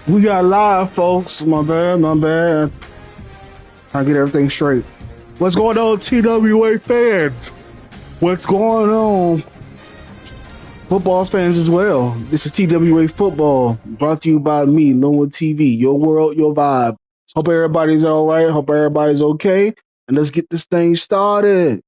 We got live, folks. My bad, my bad. I get everything straight. What's going on, TWA fans? What's going on, football fans as well? This is TWA Football, brought to you by me, Lone TV. Your world, your vibe. Hope everybody's all right. Hope everybody's okay. And let's get this thing started.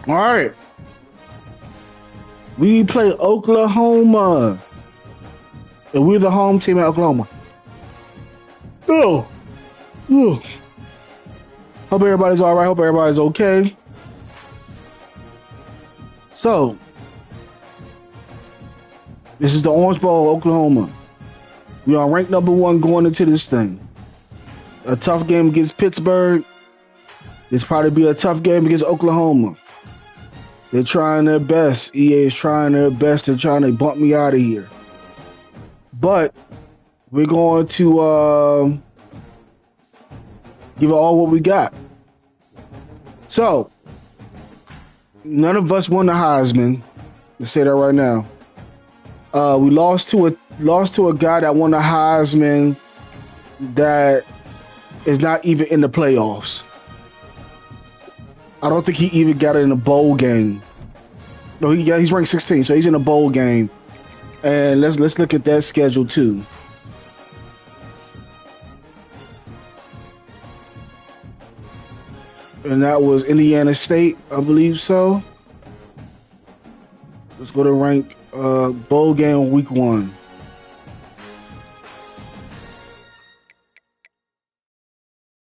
All right. We play Oklahoma. And we're the home team at Oklahoma. Oh. Hope everybody's all right. Hope everybody's okay. So, this is the Orange Bowl, Oklahoma. We are ranked #1 going into this thing. A tough game against Pittsburgh. This probably be a tough game against Oklahoma. They're trying their best. EA is trying their best. They're trying to bump me out of here. But we're going to give it all what we got. So, none of us won the Heisman. Let's say that right now. We lost to a guy that won the Heisman that is not even in the playoffs. I don't think he even got it in a bowl game. No, he's ranked 16, so he's in a bowl game. And let's look at that schedule too. And that was Indiana State, I believe so. Let's go to rank bowl game week 1.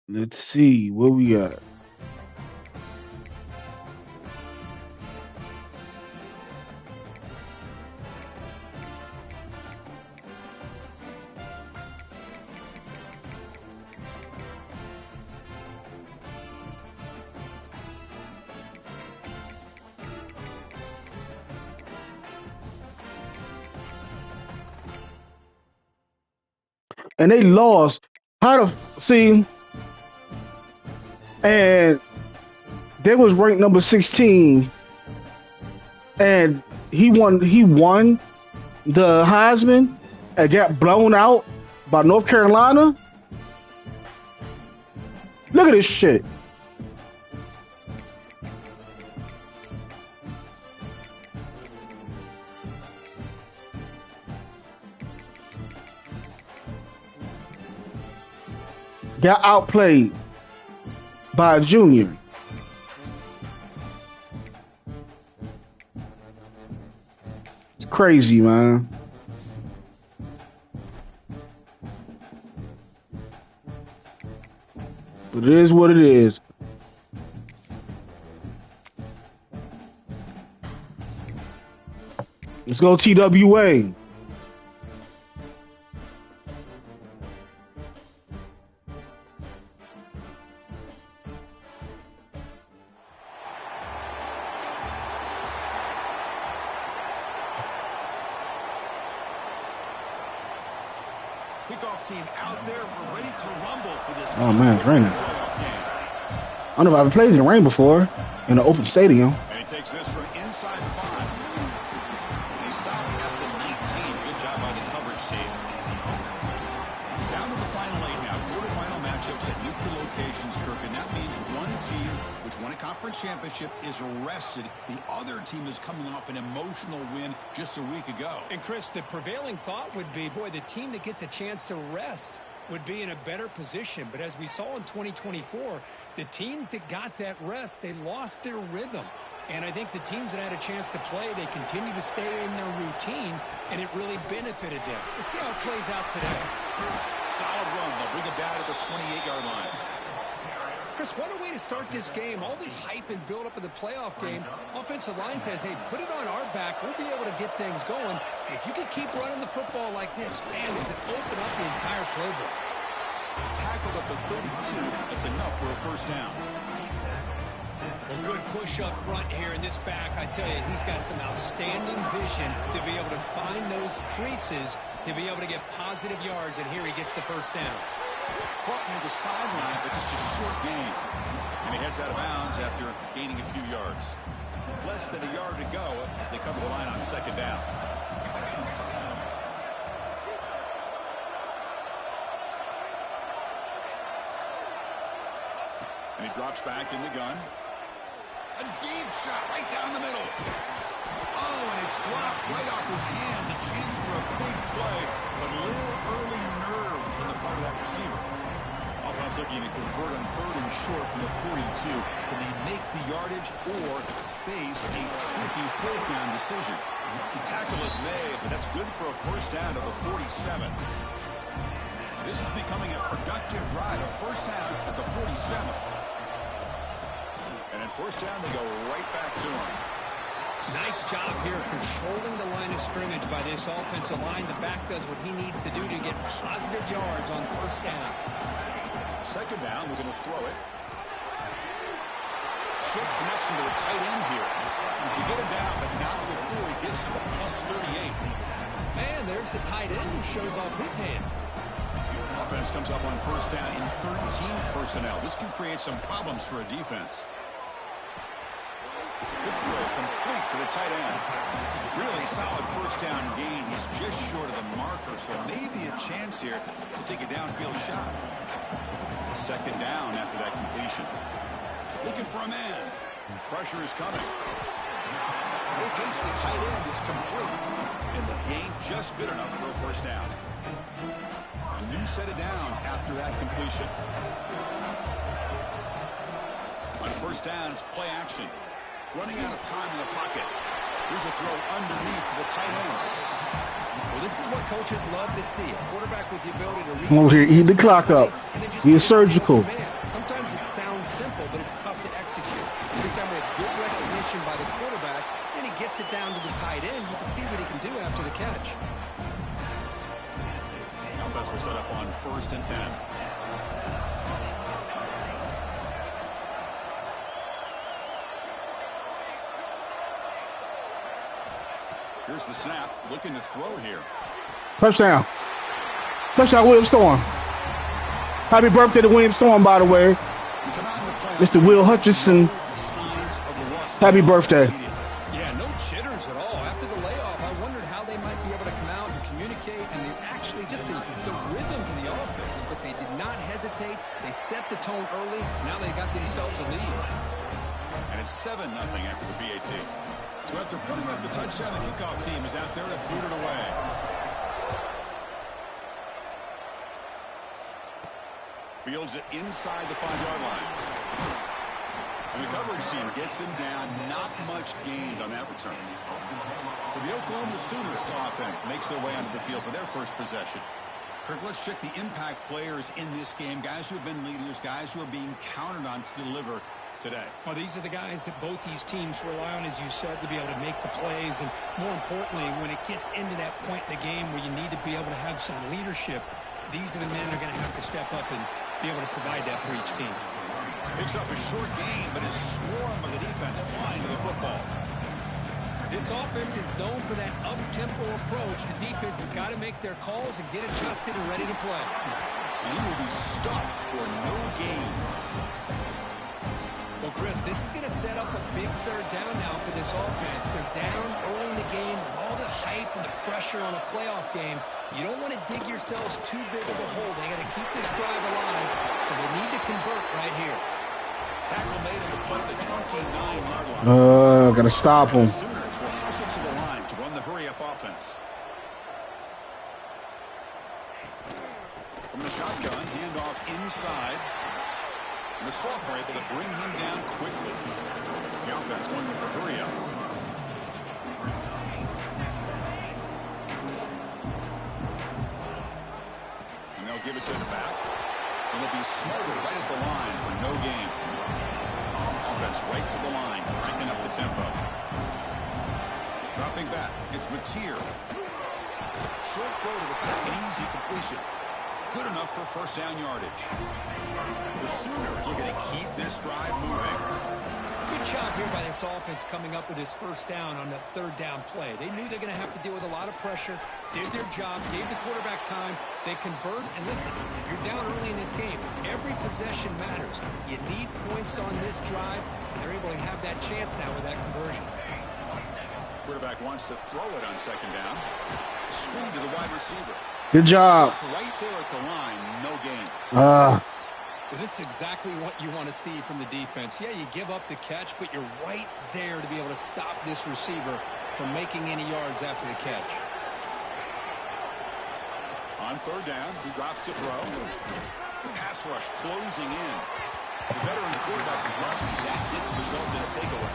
Let's see where we at. And they lost. See? And they was ranked number 16, and he won the Heisman and got blown out by North Carolina. Look at this shit. Got outplayed by a junior. It's crazy, man. But it is what it is. Let's go TWA. Kickoff team out there. We're ready to rumble for this. Oh man, it's raining. I don't know if I've played in the rain before in an open stadium. And he takes this from inside the 5. He's stopping at the 19. Good job by the coverage team. Down to the final 8 now. Quarterfinal matchups at neutral locations, Kirk, and that means one team which won a conference championship is rested. The other team is coming off an emotional win just a week ago. And Chris, the prevailing thought would be, boy, the team that gets a chance to rest would be in a better position. But as we saw in 2024, the teams that got that rest, they lost their rhythm. And I think the teams that had a chance to play, they continue to stay in their routine, and it really benefited them. Let's see how it plays out today. Solid run. They'll bring it down to the 28-yard line. Chris, what a way to start this game. All this hype and build-up of the playoff game. Offensive line says, hey, put it on our back. We'll be able to get things going. If you can keep running the football like this, man, does it open up the entire playbook. Tackled at the 32. That's enough for a first down. Well, good push up front here in this back. I tell you, he's got some outstanding vision to be able to find those creases, to be able to get positive yards, and here he gets the first down. Caught near the sideline, but just a short gain. And he heads out of bounds after gaining a few yards. Less than a yard to go as they cover the line on second down. And he drops back in the gun. A deep shot right down the middle. Oh, and it's dropped right off his hands. A chance for a big play, but a little early nerves on the part of that receiver. Offense looking to convert on 3rd and short from the 42. Can they make the yardage or face a tricky 4th down decision? The tackle is made, but that's good for a first down to the 47. This is becoming a productive drive. A first down at the 47. And at first down, they go right back to him. Nice job here controlling the line of scrimmage by this offensive line. The back does what he needs to do to get positive yards on first down. Second down, we're going to throw it. Short connection to the tight end here. You get him down, but not before he gets to the +38. And there's the tight end who shows off his hands. Offense comes up on first down in 13 personnel. This can create some problems for a defense. Good throw, complete to the tight end. Really solid first down gain. He's just short of the marker, so maybe a chance here to take a downfield shot. Second down after that completion. Looking for a man. Pressure is coming. Locates the tight end is complete. And the gain just good enough for a first down. A new set of downs after that completion. On first down, it's play action. Running out of time in the pocket. Here's a throw underneath to the tight end. Well, this is what coaches love to see. A quarterback with the ability to read. Come over here, eat the clock up. Be surgical. Sometimes it sounds simple, but it's tough to execute. This time with good recognition by the quarterback, and he gets it down to the tight end. You can see what he can do after the catch. Offense will set up on 1st and 10. Here's the snap, looking to throw here. Touchdown. Touchdown, William Storm. Happy birthday to William Storm, by the way. Mr. Will Hutchinson. Happy birthday. Yeah, no jitters at all. After the layoff, I wondered how they might be able to come out and communicate, and they actually just the rhythm to the offense, but they did not hesitate. They set the tone early. Now they got themselves a lead. And it's 7-0 after the BAT. So after putting up the touchdown, the kickoff team is out there to boot it away. Fields it inside the 5-yard line. And the coverage team gets him down. Not much gained on that return. So the Oklahoma Sooners offense makes their way onto the field for their first possession. Kirk, let's check the impact players in this game. Guys who have been leaders, guys who are being counted on to deliver today. Well, these are the guys that both these teams rely on, as you said, to be able to make the plays. And more importantly, when it gets into that point in the game where you need to be able to have some leadership, these are the men that are going to have to step up and be able to provide that for each team. Picks up a short gain, but is swarmed by the defense flying to the football. This offense is known for that up-tempo approach. The defense has got to make their calls and get adjusted and ready to play. And he will be stuffed for no gain. Well, Chris, this is going to set up a big third down now for this offense. They're down early in the game with all the hype and the pressure on a playoff game. You don't want to dig yourselves too big of a hole. They got to keep this drive alive, so they need to convert right here. Tackle made in the play at the 29-yard line. Got to stop him. The Sooners will hustle to the line to run the hurry-up offense. From the shotgun, handoff inside. And the Saltmer able to bring him down quickly. The offense going with the hurry up. And they'll give it to the back. It'll be smothered right at the line for no gain. Offense right to the line, cranking up the tempo. Dropping back, it's Mateer. Short throw to the back, an easy completion. Good enough for first down yardage. The Sooners are going to keep this drive moving. Good job here by this offense coming up with this first down on that third down play. They knew they're going to have to deal with a lot of pressure, did their job, gave the quarterback time, they convert, and listen, you're down early in this game. Every possession matters. You need points on this drive, and they're able to have that chance now with that conversion. Quarterback wants to throw it on second down. Screen to the wide receiver. Good job. Right there at the line, no gain. Well, this is exactly what you want to see from the defense. Yeah, you give up the catch, but you're right there to be able to stop this receiver from making any yards after the catch. On third down, he drops to throw. The pass rush closing in. The veteran quarterback lucky that didn't result in a takeaway.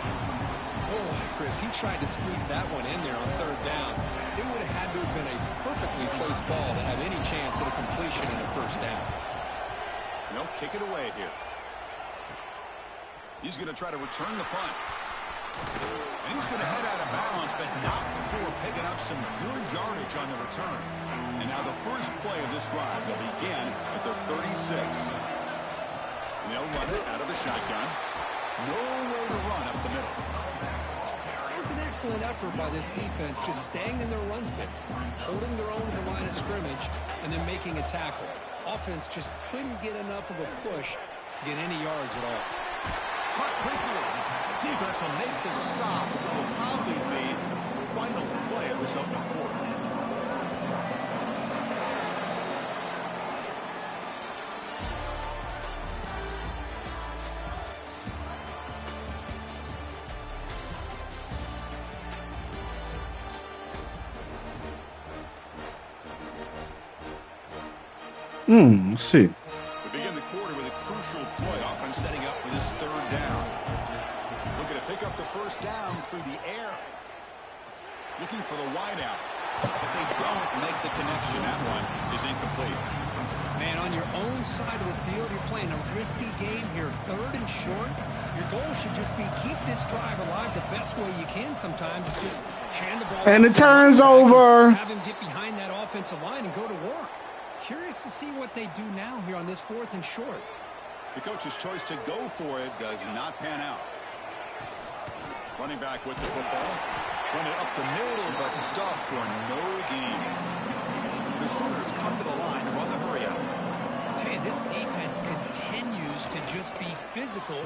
Oh, Chris, he tried to squeeze that one in there on third down. It would have had to have been a perfectly placed ball to have any chance at a completion in a first down. They'll kick it away here. He's going to try to return the punt. And he's going to head out of bounds, but not before picking up some good yardage on the return. And now the first play of this drive will begin at the 36. And they'll run it out of the shotgun. Nowhere to run up the middle. It was an excellent effort by this defense, just staying in their run fix, holding their own at the line of scrimmage, and then making a tackle. Offense just couldn't get enough of a push to get any yards at all. Caught quickly. Defense will make the stop. It will probably be the final play of this opening quarter. Let's see. We begin the quarter with a crucial play. Offense setting up for this third down. Looking to pick up the first down through the air. Looking for the wideout. But they don't make the connection. That one is incomplete. Man, on your own side of the field, you're playing a risky game here. Third and short. Your goal should just be keep this drive alive the best way you can sometimes. Just hand the ball. And it turns over. Have him get behind that offensive line and go to work. Curious to see what they do now here on this fourth and short. The coach's choice to go for it does not pan out. Running back with the football. Run it up the middle, but stuffed for no gain. The Sooners come to the line to run the hurry up. Tell you, this defense continues to just be physical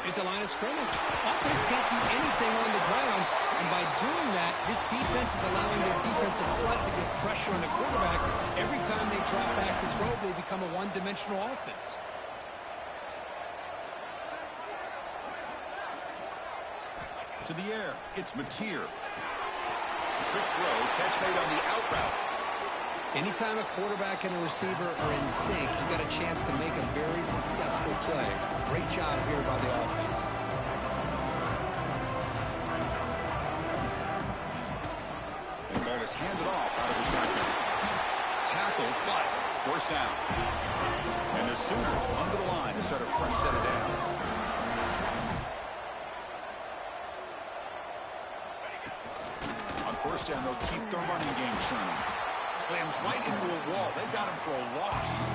at the line of scrimmage. Offense can't do anything on the ground, and by doing that, this defense is allowing their defensive front to get pressure on the quarterback. Every time they drop back to throw, they become a one-dimensional offense. To the air, it's Mateer. Quick throw, catch made on the out route. Anytime a quarterback and a receiver are in sync, you've got a chance to make a very successful play. Great job here by the offense. And ball is handed off out of the shotgun. Tackle, but first down. And the Sooners come to the line to start a fresh set of downs. On first down, they'll keep their running game churning. Slams right into a wall. They've got him for a loss.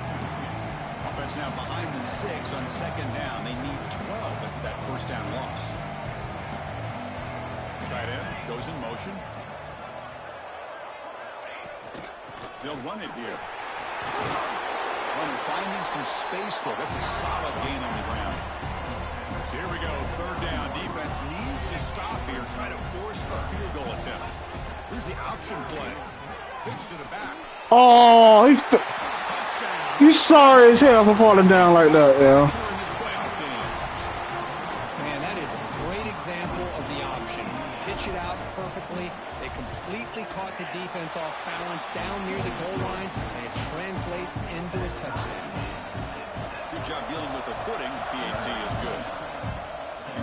Offense now behind the sticks on second down. They need 12 after that first down loss. Tight end goes in motion. They'll run it here. Runner finding some space there. That's a solid gain on the ground. So here we go. Third down. Defense needs to stop here. Try to force a field goal attempt. Here's the option play. Pitch to the back. Oh, he's sorry as hell for falling down like that, yeah. Man, that is a great example of the option. Pitch it out perfectly. They completely caught the defense off balance down near the goal line, and it translates into a touchdown. Good job dealing with the footing. PAT is good.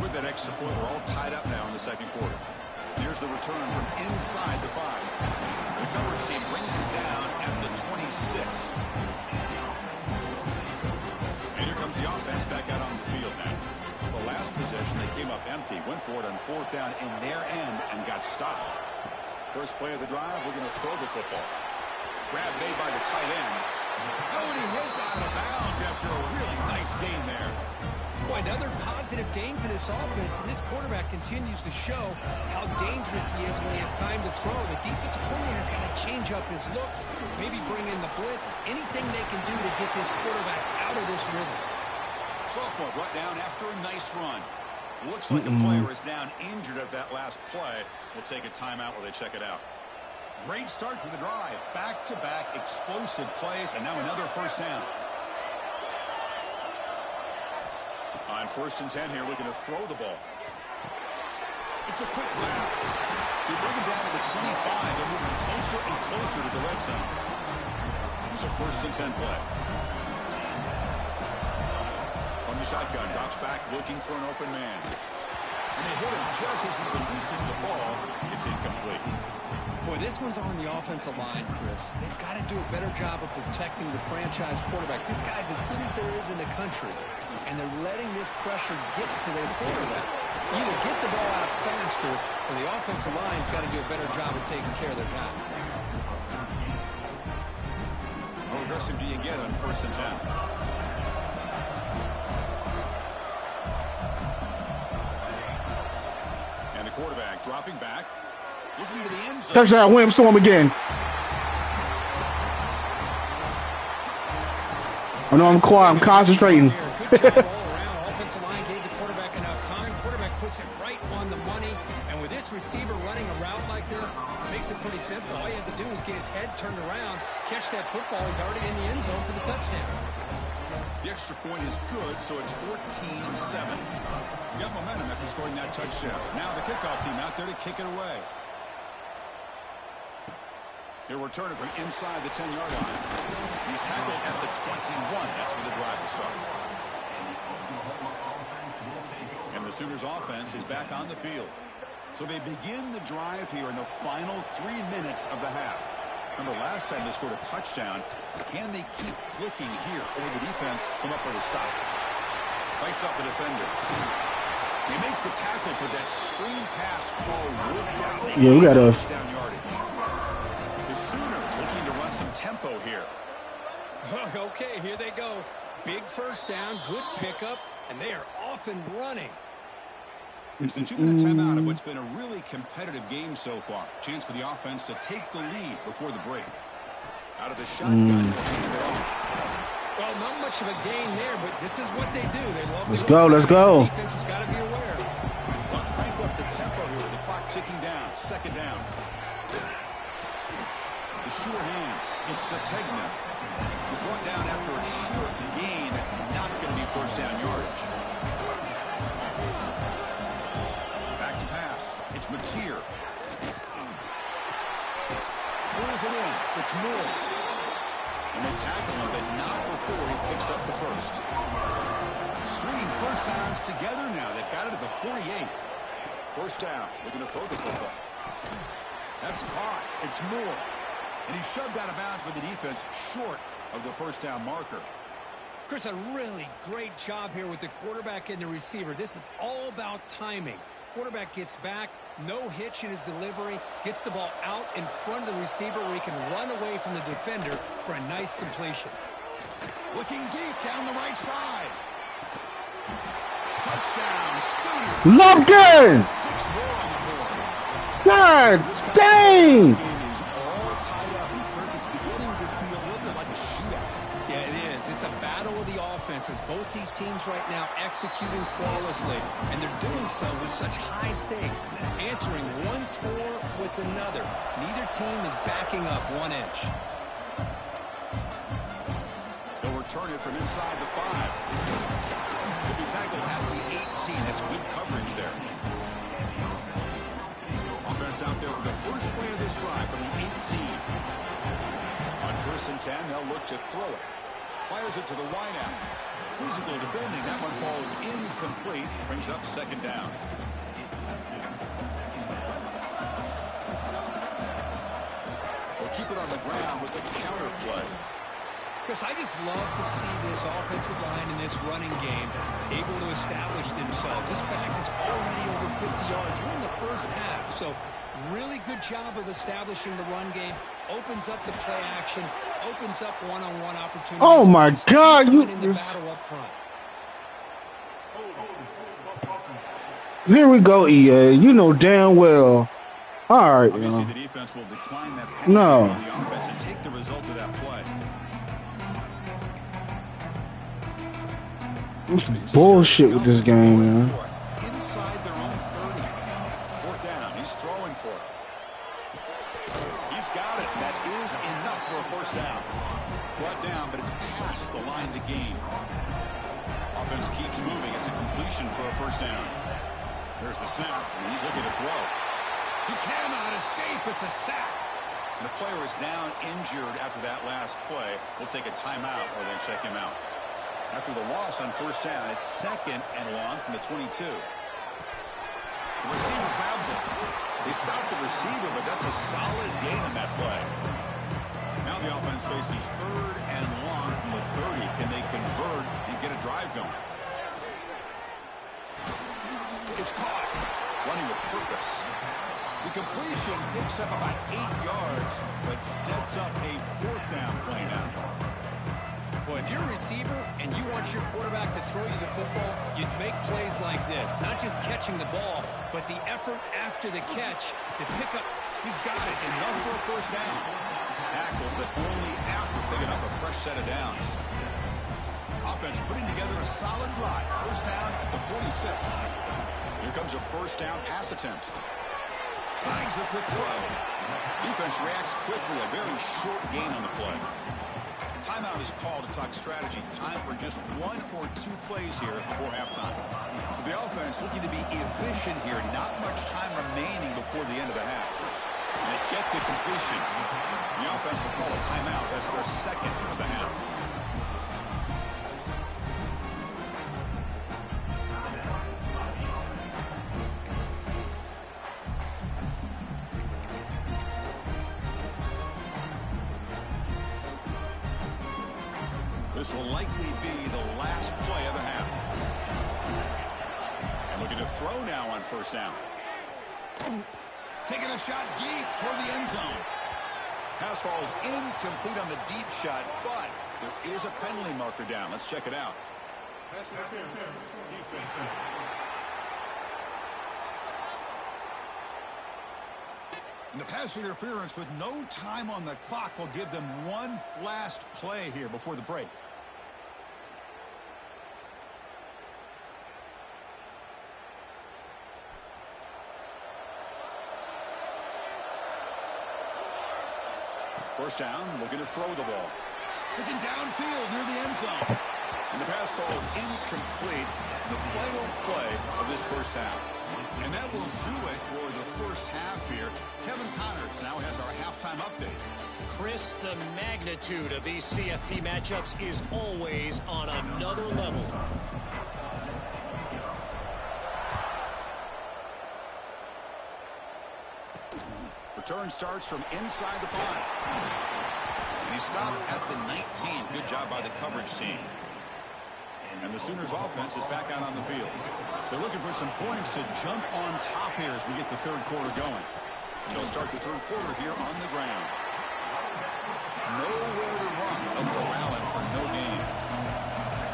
With that extra point, we're all tied up now in the second quarter. Here's the return from inside the 5. The coverage team brings it down at the 26. And here comes the offense back out on the field now. The last possession, they came up empty, went for it on 4th down in their end and got stopped. First play of the drive, we're going to throw the football. Grab made by the tight end. Oh, and he hits out of bounds after a really nice gain there. Boy, another positive game for this offense, and this quarterback continues to show how dangerous he is when he has time to throw. The defensive coordinator's got to change up his looks, maybe bring in the blitz, anything they can do to get this quarterback out of this rhythm. Sophomore brought down after a nice run. Looks like a player is down injured at that last play. We'll take a timeout while they check it out. Great start for the drive. Back-to-back explosive plays, and now another first down. On 1st and 10 here, we're going to throw the ball. It's a quick lap. They bring him down to the 25. They're moving closer and closer to the red zone. Here's a 1st and 10 play. From the shotgun, drops back looking for an open man. And they hit him just as he releases the ball. It's incomplete. Boy, this one's on the offensive line, Chris. They've got to do a better job of protecting the franchise quarterback. This guy's as good as there is in the country, and they're letting this pressure get to their quarterback. Either get the ball out faster, or the offensive line's got to do a better job of taking care of their guy. How aggressive do you get on 1st and 10? And the quarterback dropping back. Looking to the end zone. Touchdown, William Storm again. I know I'm quiet. I'm concentrating. Good job all around. Offensive line gave the quarterback enough time. Quarterback puts it right on the money. And with this receiver running a route like this, it makes it pretty simple. All you have to do is get his head turned around, catch that football. He's already in the end zone for the touchdown. The extra point is good, so it's 14-7. You got momentum after scoring that touchdown. Now the kickoff team out there to kick it away. He'll return it from inside the 10-yard line. He's tackled at the 21. That's where the drive will start. And the Sooners offense is back on the field. So they begin the drive here in the final 3 minutes of the half. Remember, last time they scored a touchdown. Can they keep clicking here, or the defense come up with a stop? Fights off a defender. They make the tackle, but that screen pass call worked out. Yeah, we got a down yardage. The Sooners looking to run some tempo here. Okay, here they go. Big first down, good pickup, and they are off and running. It's the 2-minute timeout of what's been a really competitive game so far. Chance for the offense to take the lead before the break. Out of the shotgun. Well, not much of a gain there, but this is what they do. They love Let's go, let's go. The defense has got to be aware. Well, crank up the tempo here with the clock ticking down. 2nd down. The sure hands. It's Sategna. He's brought down after a short gain. That's not going to be first down yardage. Back to pass. It's Mateer. Pulls it in. It's Moore. And they tackle him, but not before he picks up the first. Stringing first downs together now. They've got it at the 48. First down. Looking to throw the football. That's caught. It's Moore. And he's shoved out of bounds by the defense short of the first down marker. Chris, a really great job here with the quarterback and the receiver. This is all about timing. Quarterback gets back, no hitch in his delivery, gets the ball out in front of the receiver where he can run away from the defender for a nice completion. Looking deep down the right side. Touchdown, Sooners. Lumpkin! 6 more on the board. God dang! This game is all tied up, and it's beginning to feel a little bit like a shootout. Yeah, it is. It's a battle of the offenses. Both these teams right now executing flawlessly, and they're doing so with such high stakes, answering one score with another. Neither team is backing up 1 inch. They'll return it from inside the 5. He'll be tackled at the 18. That's good coverage there. Offense out there for the first play of this drive from the 18. On 1st and 10, they'll look to throw it. Fires it to the wideout. Physical defending. That one falls incomplete. Brings up second down. We'll keep it on the ground with the counter play. Because I just love to see this offensive line in this running game able to establish themselves. This back is already over 50 yards. We're in the first half, so really good job of establishing the run game. Opens up the play action, opens up one-on-one opportunities. Oh my God! You in the battle up front. Here we go, EA. You know damn well. All right, obviously, the defense will decline that penalty no. on the offense and take the result of that play. This is bullshit with this game, man. Inside their own 30. Fourth down. He's throwing for it. He's got it. That is enough for a first down. Brought down, but it's past the line to gain. Offense keeps moving. It's a completion for a first down. There's the snap, and he's looking to throw. He cannot escape. It's a sack. And the player is down injured after that last play. We'll take a timeout or then check him out. After the loss on first down, it's second and long from the 22. The receiver grabs it. They stopped the receiver, but that's a solid gain on that play. Now the offense faces third and long from the 30. Can they convert and get a drive going? It's caught. Running with purpose. The completion picks up about 8 yards, but sets up a fourth down play now. Well, if you're a receiver and you want your quarterback to throw you the football, you'd make plays like this. Not just catching the ball, but the effort after the catch to pick up. He's got it. Enough for a first down. Tackled, but only after picking up a fresh set of downs. Offense putting together a solid drive. First down at the 46. Here comes a first down pass attempt. Signs the quick throw. Defense reacts quickly. A very short gain on the play. Timeout is called to talk strategy. Time for just 1 or 2 plays here before halftime. So the offense looking to be efficient here. Not much time remaining before the end of the half. And they get to completion. The offense will call a timeout. That's their second of the half. This will likely be the last play of the half. And looking to throw now on first down. Taking a shot deep toward the end zone. Pass falls incomplete on the deep shot, but there is a penalty marker down. Let's check it out. And the pass interference with no time on the clock will give them one last play here before the break. First down, looking to throw the ball. Looking downfield near the end zone. And the pass falls incomplete. The final play of this first half. And that will do it for the first half here. Kevin Connors now has our halftime update. Chris, the magnitude of these CFP matchups is always on another level. Return starts from inside the 5. And he stopped at the 19. Good job by the coverage team. And the Sooners offense is back out on the field. They're looking for some points to jump on top here as we get the third quarter going. They'll start the third quarter here on the ground. Nowhere to run. Up to Allen for no gain.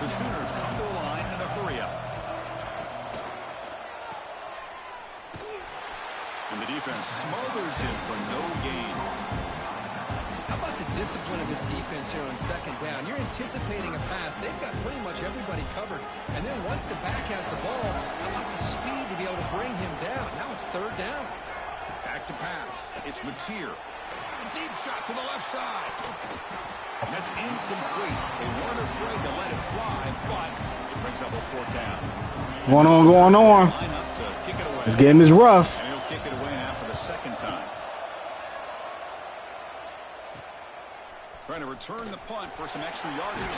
The Sooners come to the line in a hurry up. And the defense smothers him for no gain. How about the discipline of this defense here on second down? You're anticipating a pass. They've got pretty much everybody covered. And then once the back has the ball, how about the speed to be able to bring him down? Now it's third down. Back to pass. It's Mateer. A deep shot to the left side. And that's incomplete. They weren't afraid to let it fly, but it brings up a fourth down. Going on. This game is rough. And he'll kick it away now for the second time. Trying to return the punt for some extra yardage.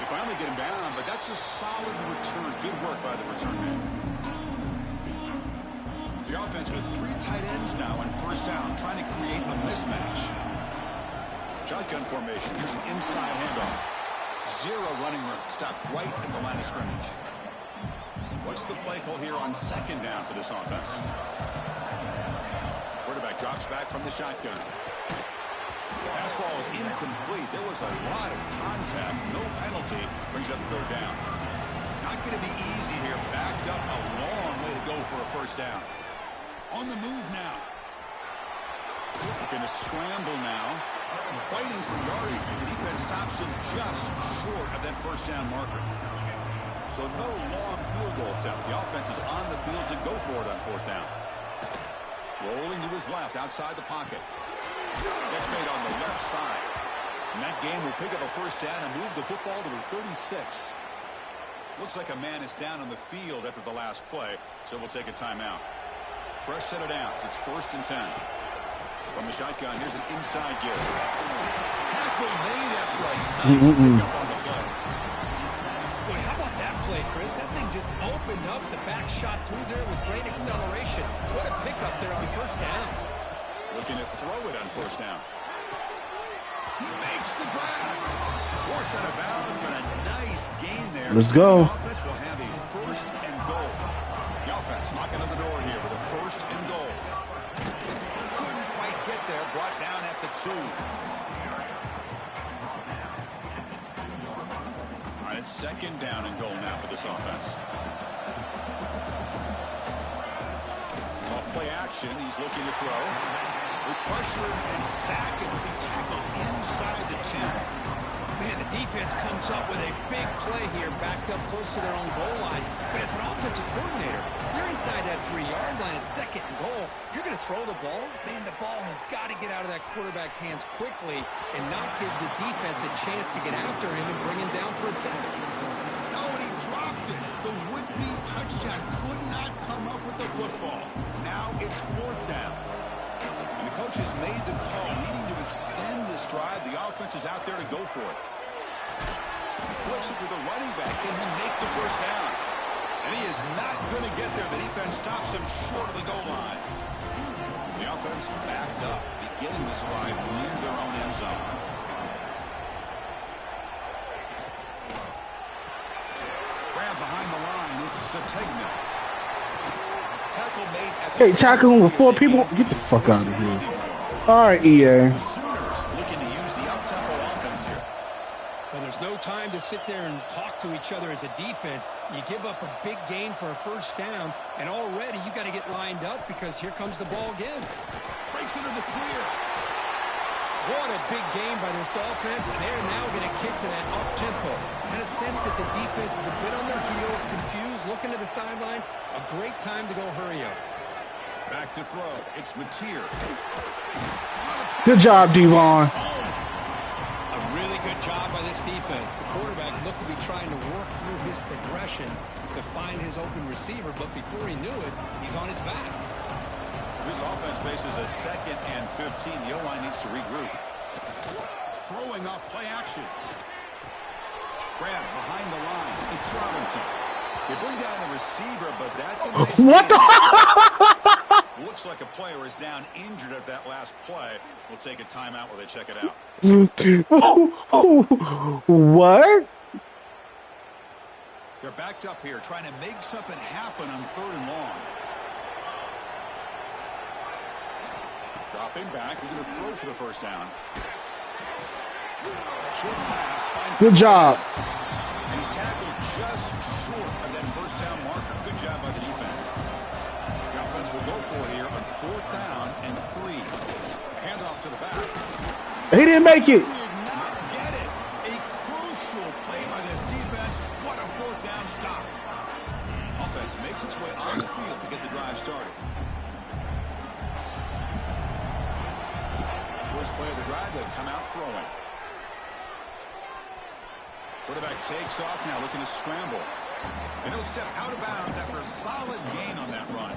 They finally get him down, but that's a solid return. Good work by the return man. The offense with 3 tight ends now on first down, trying to create a mismatch. Shotgun formation. Here's an inside handoff. 0 running room. Stopped right at the line of scrimmage. What's the play call here on second down for this offense? Quarterback drops back from the shotgun. Pass ball is incomplete. There was a lot of contact. No penalty. Brings up the 3rd down. Not going to be easy here. Backed up a long way to go for a first down. On the move now. Looking to scramble now. Fighting for yardage, but the defense stops him just short of that first down marker. So no long field goal attempt. The offense is on the field to go for it on 4th down. Rolling to his left outside the pocket. Catch made on the left side. And that game will pick up a first down and move the football to the 36. Looks like a man is down on the field after the last play, so we'll take a timeout. Fresh set of downs. It's 1st and 10. From the shotgun, here's an inside give. Tackle made after a nice pickup on the play. Boy, how about that play, Chris? That thing just opened up. The back shot through there with great acceleration. What a pickup there on first down. Looking to throw it on first down. He makes the grab. Force out of bounds, but a nice gain there. Let's go. The offense will have a 1st and goal. The offense knocking on the door here with a 1st and goal. Couldn't quite get there. Brought down at the 2. All right, it's 2nd down and goal now for this offense. Off play action. He's looking to throw. We pressure him and sack him. He'll be tackled inside the 10. Man, the defense comes up with a big play here, backed up close to their own goal line. But as an offensive coordinator, you're inside that 3-yard line at 2nd and goal. If you're going to throw the ball, man, the ball has got to get out of that quarterback's hands quickly and not give the defense a chance to get after him and bring him down for a sack. Oh, and he dropped it. The would-be touchdown could not come up with the football. Now it's 4th down. And the coach has made the call, needing to extend this drive. The offense is out there to go for it. Flips it to the running back. Can he make the first down? And he is not going to get there. The defense stops him short of the goal line. The offense backed up, beginning this drive near their own end zone. Grab behind the line. It's Sategna. Tackle made at the tackling with 4 people? Get the fuck out of here. All right, EA. The Sooners looking to use the up-tempo offense here. Well, there's no time to sit there and talk to each other as a defense. You give up a big gain for a first down, and already you got to get lined up because here comes the ball again. Breaks into the clear. What a big game by this offense, and they're now going to kick to that up-tempo. Kind of sense that the defense is a bit on their heels, confused, looking to the sidelines. A great time to go hurry up. Back to throw. It's Mateer. Good job, Devon. A really good job by this defense. The quarterback looked to be trying to work through his progressions to find his open receiver, but before he knew it, he's on his back. This offense faces a 2nd and 15. The O-line needs to regroup. Throwing up play action. Grab behind the line. It's Robinson. They bring down the receiver, but that's a nice What the? Looks like a player is down injured at that last play. We'll take a timeout while they check it out. What? They're backed up here, trying to make something happen on 3rd and long. Dropping back, looking to throw for the first down. Short pass finds Good job. And he's tackled just short of that first down marker. Good job by the defense. The offense will go for it here on 4th down and 3. Handoff to the back. He didn't make it. Did not get it. A crucial play by this defense. What a 4th down stop. Offense makes its way on the field to get the drive started. First play of the drive, they'll come out throwing. Quarterback takes off now, looking to scramble. And he'll step out of bounds after a solid gain on that run.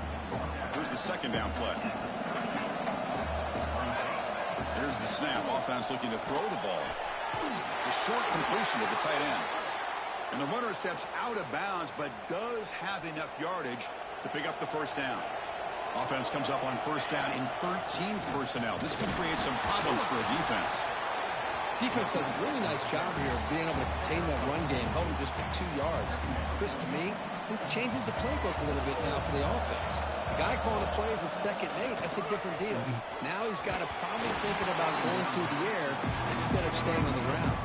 Here's the 2nd down play. Here's the snap. Offense looking to throw the ball. A short completion to the tight end. And the runner steps out of bounds, but does have enough yardage to pick up the first down. Offense comes up on first down in 13 personnel. This can create some problems for a defense. Defense does a really nice job here of being able to contain that run game, held him just for 2 yards. Chris, to me, this changes the playbook a little bit now for the offense. The guy calling the plays at 2nd and 8, that's a different deal. Now he's got to probably thinking about going through the air instead of staying on the ground.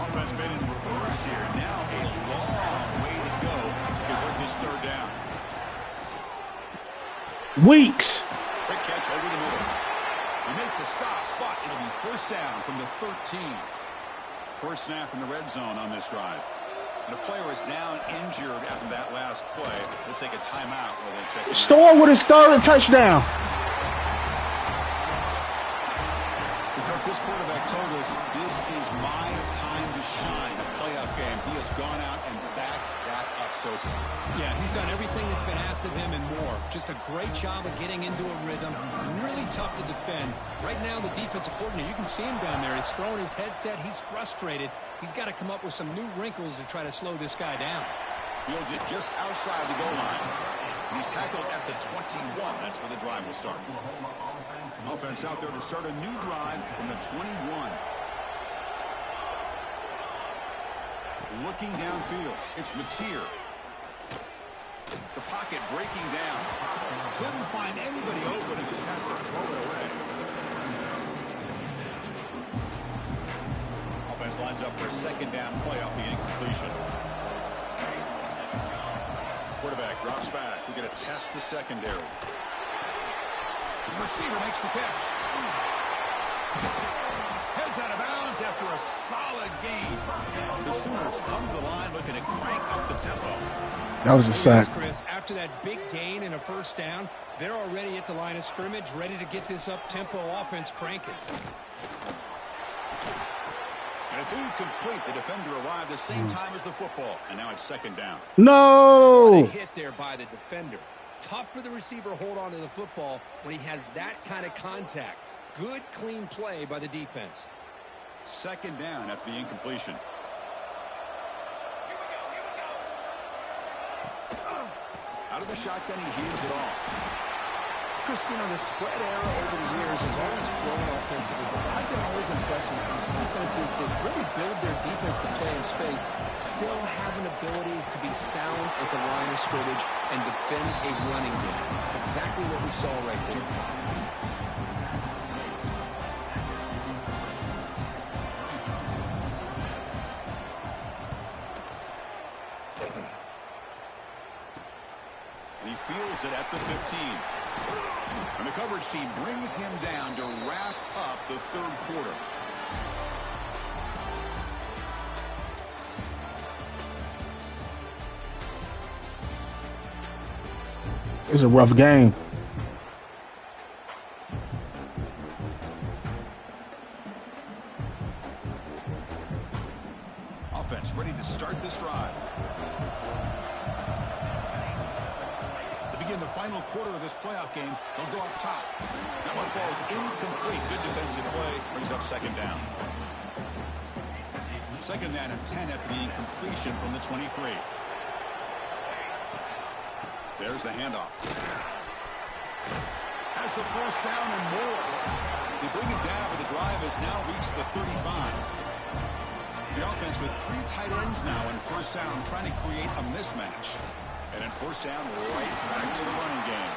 Offense made in reverse here. Now a long way to go to convert this third down. Weeks. Quick catch over the middle. We make the stop, but it'll be first down from the 13. First snap in the red zone on this drive. And a player is down injured after that last play. Let's take a timeout while they check. Storm with his third touchdown. This quarterback told us this is my time to shine. A playoff game. He has gone out and backed that up so far. Yeah, he's done everything that's been asked of him and more. Just a great job of getting into a rhythm. Really tough to defend. Right now, the defensive coordinator, you can see him down there. He's throwing his headset. He's frustrated. He's got to come up with some new wrinkles to try to slow this guy down. Fields it just outside the goal line. And he's tackled at the 21. That's where the drive will start. Offense out there to start a new drive from the 21. Looking downfield, it's Mateer. The pocket breaking down. Couldn't find anybody open and just has to throw it away. Offense lines up for a second down play off the incompletion. Quarterback drops back. We're going to test the secondary. The receiver makes the catch. Heads out of bounds after a solid gain. The Sooners come to the line looking to crank up the tempo. That was a sack. Chris, after that big gain and a first down, they're already at the line of scrimmage, ready to get this up-tempo offense cranking. And it's incomplete. The defender arrived the same time as the football, and now it's second down. No! What a hit there by the defender. Tough for the receiver to hold on to the football when he has that kind of contact. Good, clean play by the defense. Second down after the incompletion. Out of the shotgun, he heaves it off. Chris, you know, the spread era over the years has always grown offensively, but I've been always impressed with defenses that really build their defense to play in space, still have an ability to be sound at the line of scrimmage and defend a running game. It's exactly what we saw right there. And he feels it at the 15. And the coverage team brings him down to wrap up the third quarter. It's a rough game. Offense ready to start this drive. To begin the final quarter of this playoff game, they'll go up top. That one falls incomplete. Good defensive play. Brings up second down. Second down and 10 after the incompletion from the 23. There's the handoff. Has the first down and more. They bring it down, but the drive has now reached the 35. The offense with 3 tight ends now in first down, trying to create a mismatch. And in first down, right back to the running game.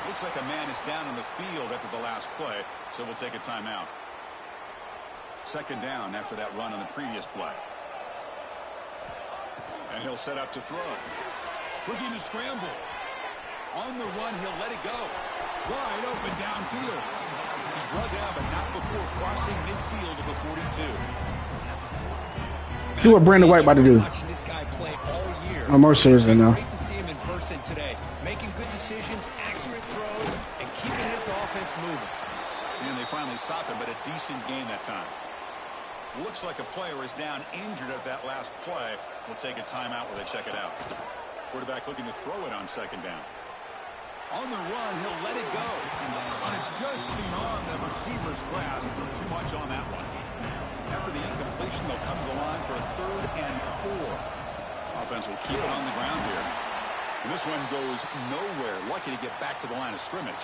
Looks like a man is down in the field after the last play, so we'll take a timeout. Second down after that run on the previous play. And he'll set up to throw. Looking to scramble. On the run, he'll let it go. Wide open downfield. He's brought down, but not before crossing midfield of the 42. See what Brandon White about to do. Watching this guy play all year. I'm more serious than now. Great to see him in person today, making good decisions, accurate throws, and keeping his offense moving. And they finally stop him, but a decent gain that time. Looks like a player is down injured at that last play. We'll take a timeout while they check it out. Quarterback looking to throw it on second down. On the run, he'll let it go. And it's just beyond the receiver's grasp. Too much on that one. After after the incompletion, they'll come to the line for a 3rd and 4. Offense will keep it on the ground here. And this one goes nowhere. Lucky to get back to the line of scrimmage.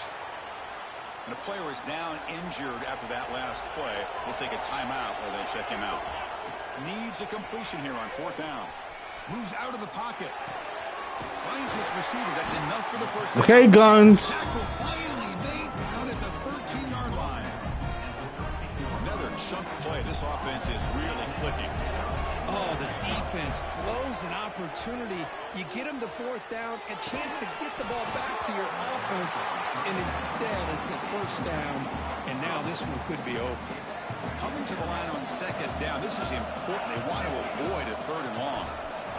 And a player is down injured after that last play. We'll take a timeout while they check him out. Needs a completion here on 4th down. Moves out of the pocket. Finds his receiver. That's enough for the first down. Okay, Guns. Tackle finally made down at the 13-yard line. Another chunk play. This offense is really clicking. Oh, the defense blows an opportunity. You get them to 4th down, a chance to get the ball back to your offense, and instead it's a 1st down, and now this one could be over. Coming to the line on 2nd down. This is important. They want to avoid a 3rd and long.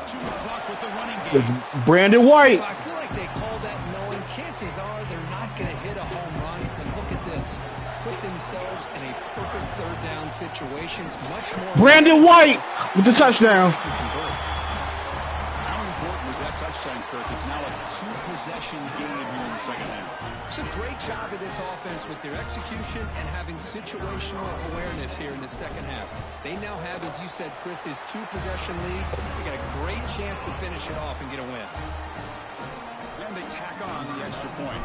2 o'clock with the running game. It's Brandon White. I feel like they called that knowing chances are they're not going to hit a home run. But look at this. Put themselves in a perfect 3rd down situations. Much more. Brandon White with the touchdown. How important was that touchdown, Kirk? It's now a 2-possession game here in the second half. It's a great job of this offense with their execution and having situational awareness here in the second half. They now have, as you said, Chris, this 2-possession lead. They got a great chance to finish it off and get a win. And they tack on the extra point.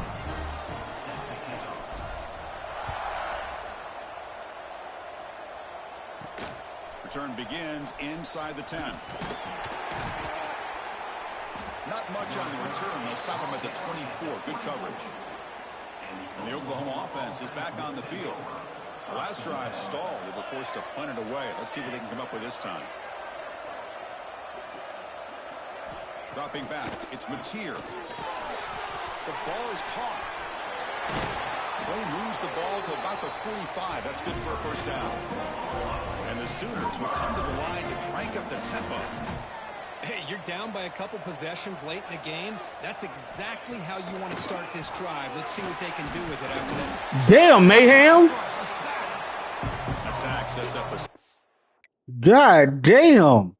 Return begins inside the 10. Not much on the return. They'll stop him at the 24. Good coverage. And the Oklahoma offense is back on the field. The last drive stalled. They were forced to punt it away. Let's see what they can come up with this time. Dropping back. It's Mateer. The ball is caught. They lose the ball to about the 45. That's good for a 1st down. And the Sooners will come to the line to crank up the tempo. Hey, you're down by a couple possessions late in the game. That's exactly how you want to start this drive. Let's see what they can do with it after that. Damn, Mayhem. A sack sets up a... God damn.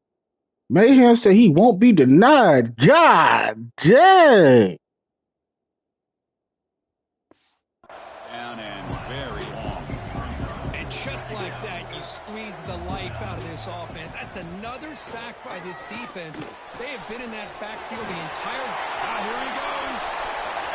Mayhem said he won't be denied. God dang. Down and very long. And just like that, you squeeze the life out of this offense. That's another sack by this defense. They have been in that backfield the entire... Here he goes.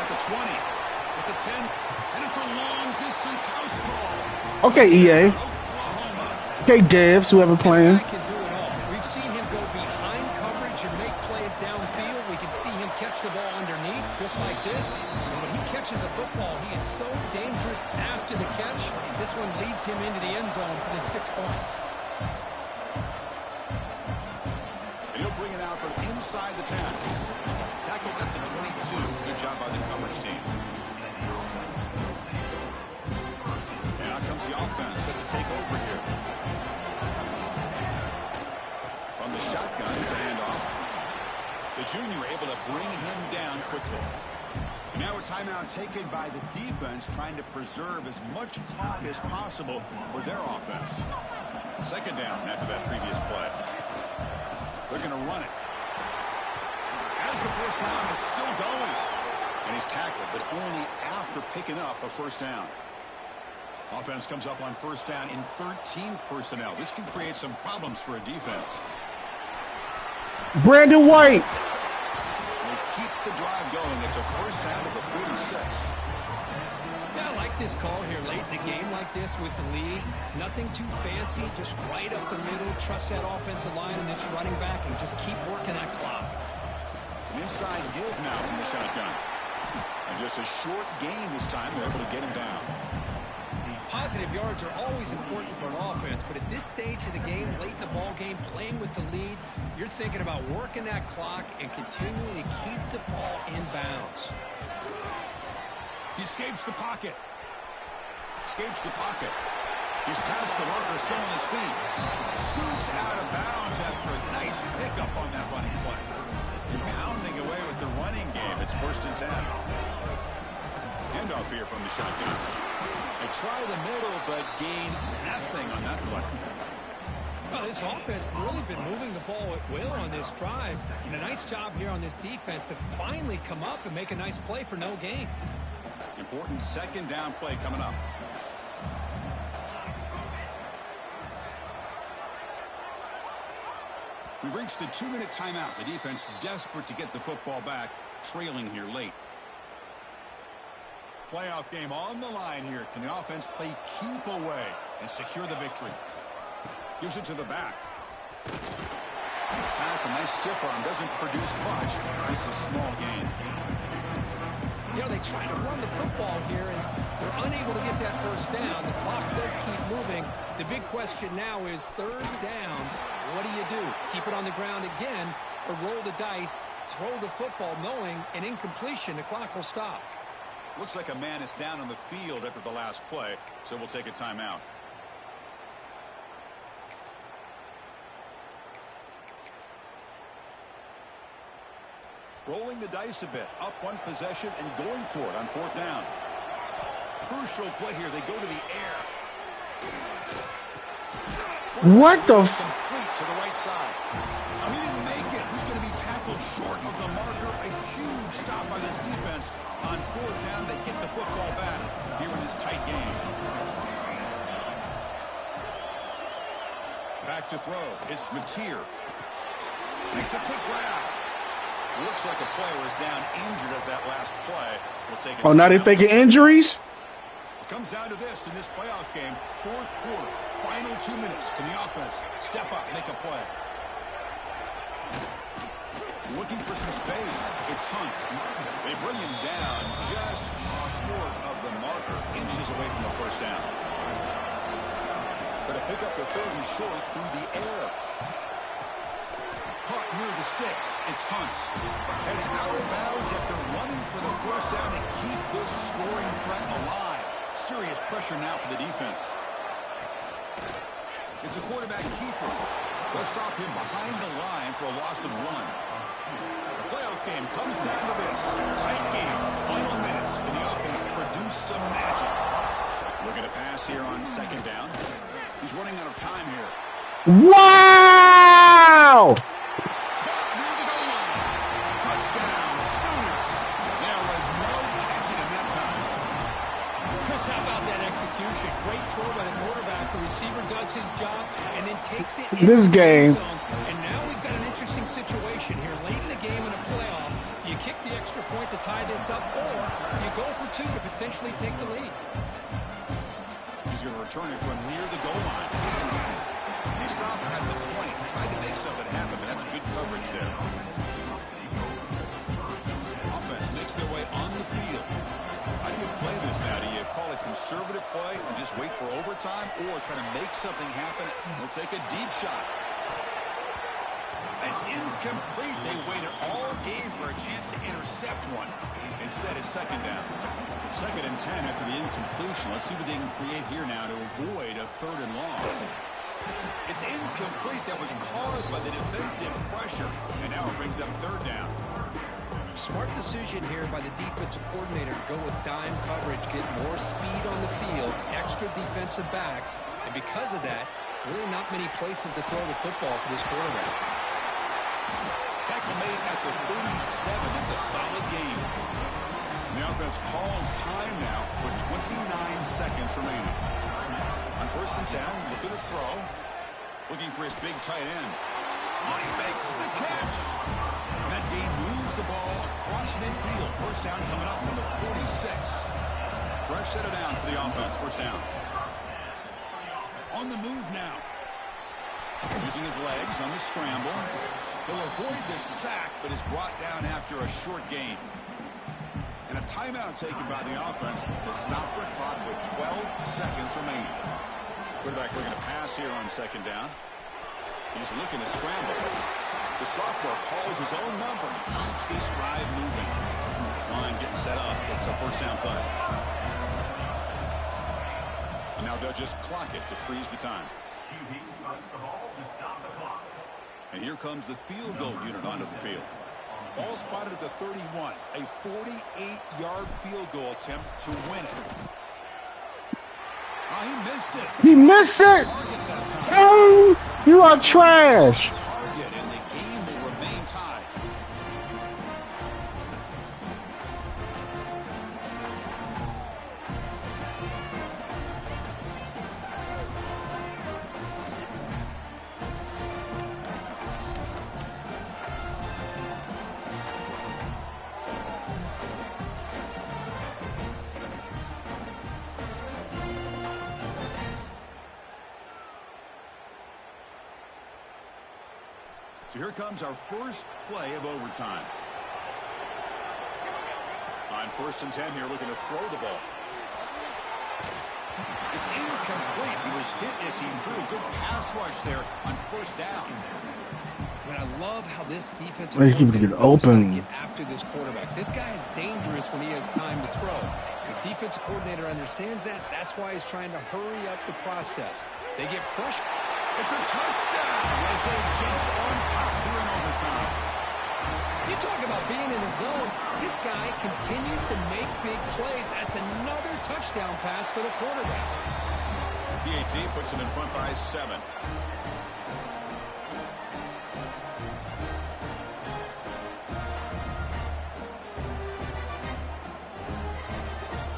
At the 20. At the 10. And it's a long-distance house call. Okay, EA. Oklahoma. Okay, devs, whoever playing. This guy can do it all. We've seen him go behind coverage and make plays downfield. We can see him catch the ball underneath, just like this. And when he catches a football, he is so dangerous after the catch. This one leads him into the end zone for the 6 points. And he'll bring it out from inside the 10. Tackled at the 22. Good job by the coverage team. And out comes the offense set to take over here. From the shotgun, it's a handoff. The junior able to bring him down quickly. And now a timeout taken by the defense, trying to preserve as much clock as possible for their offense. 2nd down after that previous play. They're going to run it. As the 1st down is still going. And he's tackled, but only after picking up a 1st down. Offense comes up on 1st down in 13 personnel. This can create some problems for a defense. Brandon White. They keep the drive going. It's a 1st down at the 46. Yeah, I like this call here late in the game like this with the lead. Nothing too fancy, just right up the middle. Trust that offensive line and this running back and just keep working that clock. An inside give now from the shotgun. And just a short gain this time. They're able to get him down. Positive yards are always important for an offense, but at this stage of the game, late in the ball game, playing with the lead, you're thinking about working that clock and continuing to keep the ball in bounds. He escapes the pocket. Escapes the pocket. He's past the marker, still on his feet. Scoots out of bounds after a nice pickup on that running play. And pounding away with the running game. It's 1st and 10. Handoff here from the shotgun. They try the middle, but gain nothing on that play. Well, this offense has really been moving the ball at will on this drive. And a nice job here on this defense to finally come up and make a nice play for no gain. Important 2nd down play coming up. We've reached the 2-minute timeout. The defense desperate to get the football back, trailing here late. Playoff game on the line here. Can the offense play keep away and secure the victory? Gives it to the back. That's a nice stiff arm. Doesn't produce much. Just a small gain. You know, they try to run the football here, and they're unable to get that first down. The clock does keep moving. The big question now is 3rd down. What do? Keep it on the ground again, or roll the dice, throw the football, knowing an incompletion, the clock will stop. Looks like a man is down on the field after the last play, so we'll take a timeout. Rolling the dice a bit, up one possession and going for it on 4th down. Crucial play here. They go to the air. What the complete to the right side. Now, he didn't make it. He's going to be tackled short of the marker. A huge stop by this defense on 4th down. They get the football back here in this tight game. Back to throw. It's Mateer. Makes a quick grab. Looks like a player was down injured at that last play. We'll take it. Oh, now they're faking injuries? It comes down to this in this playoff game. 4th quarter, final 2 minutes. Can the offense step up, make a play? Looking for some space. It's Hunt. They bring him down just short of the marker, inches away from the first down. Going to pick up the 3rd and short through the air. Caught near the sticks. It's Hunt. Heads out of bounds after running for the first down to keep this scoring threat alive. Serious pressure now for the defense. It's a quarterback keeper. They'll stop him behind the line for a loss of 1. The playoff game comes down to this. Tight game. Final minutes. Can the offense produce some magic? Looking to pass here on 2nd down. He's running out of time here. Wow! How about that execution? Great throw by the quarterback. The receiver does his job and then takes it in this game. Zone. And now we've got an interesting situation here. Late in the game in a playoff, do you kick the extra point to tie this up, or you go for 2 to potentially take the lead? He's going to return it from near the goal line. He stopped at the 20. Tried to make something happen, but that's good coverage there. Offense makes their way on the field. How do you play this now? Do you call a conservative play and just wait for overtime, or try to make something happen? We'll take a deep shot. It's incomplete. They waited all game for a chance to intercept one. Instead, it's 2nd down. 2nd and 10 after the incompletion. Let's see what they can create here now to avoid a 3rd and long. It's incomplete. That was caused by the defensive pressure. And now it brings up 3rd down. Smart decision here by the defensive coordinator to go with dime coverage, get more speed on the field, extra defensive backs, and because of that, really not many places to throw the football for this quarterback. Tackle made at the 37. It's a solid game. And the offense calls time now with 29 seconds remaining. On 1st and 10, look at the throw. Looking for his big tight end. Oh, he makes the catch. And that game moves the ball across midfield. First down coming up from the 46. Fresh set of downs for the offense. First down. On the move now. Using his legs on the scramble. He'll avoid the sack, but is brought down after a short gain. And a timeout taken by the offense to stop the clock with 12 seconds remaining. Quarterback looking to pass here on 2nd down. He's looking to scramble. The sophomore calls his own number and keeps this drive moving. This line getting set up. It's a first down play. And now they'll just clock it to freeze the time. And here comes the field goal unit onto the field. Ball spotted at the 31. A 48-yard field goal attempt to win it. Oh, he missed it. He missed it. Oh, you are trash. Target, and the game will remain tied. So here comes our first play of overtime. On 1st and 10 here, looking to throw the ball. It's incomplete. He was hit as he threw. Good pass rush there on 1st down. And I love how this defensive Hey, keep it get open. get after this quarterback. This guy is dangerous when he has time to throw. The defensive coordinator understands that. That's why he's trying to hurry up the process. They get pressure. It's a touchdown as they jump on top here in overtime. You talk about being in the zone. This guy continues to make big plays. That's another touchdown pass for the quarterback. PAT puts him in front by 7.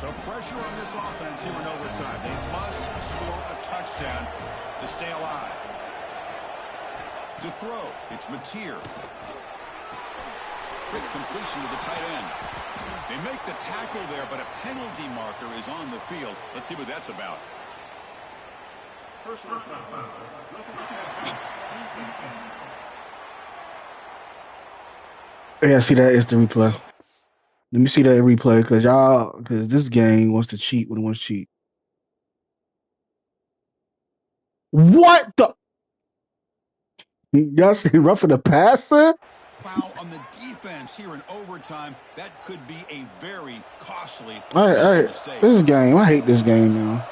So pressure on this offense here in overtime. They must score a touchdown to stay alive. To throw, it's Mateer. Quick completion to the tight end. They make the tackle there, but a penalty marker is on the field. Let's see what that's about. Yeah, see that instant replay. Let me see that replay because this game wants to cheat when it wants to cheat. What the? Y'all see roughing the passer? Foul on the defense here in overtime. That could be a very costly mistake. This game, I hate this game now.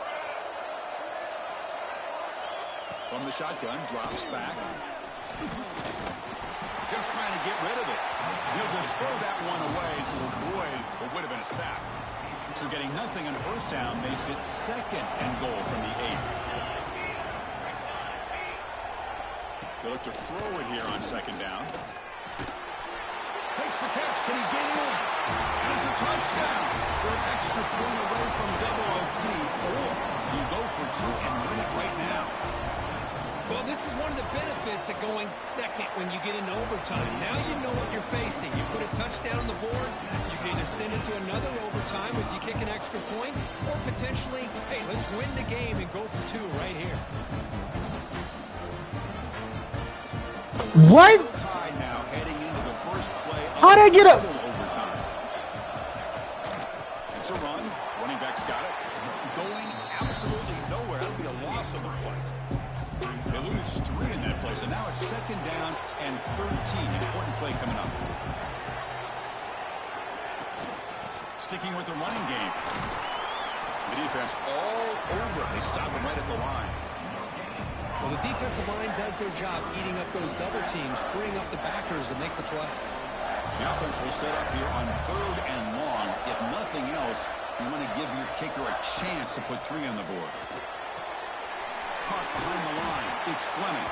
From the shotgun, drops back. Just trying to get rid of it. He'll just throw that one away to avoid what would have been a sack. So getting nothing on 1st down makes it 2nd and goal from the 8. They look to throw it here on 2nd down. Makes the catch. Can he get in? And it's a touchdown. They're an extra point away from double OT. Or you go for 2 and win it right now. Well, this is one of the benefits of going second when you get into overtime. Now you know what you're facing. You put a touchdown on the board, you can either send it to another overtime if you kick an extra point, or potentially, hey, let's win the game and go for 2 right here. So what? Tied now, heading into the first play of How'd I get up? overtime. It's a run. Running back's got it. Going absolutely nowhere. That'll be a loss of a play. They lose 3 in that play, so now it's 2nd down and 13. Important play coming up. Sticking with the running game. The defense all over. They stop him right at the line. Well, the defensive line does their job eating up those double teams, freeing up the backers to make the play. The offense will set up here on 3rd and long. If nothing else, you want to give your kicker a chance to put 3 on the board. Caught behind the line. It's Fleming.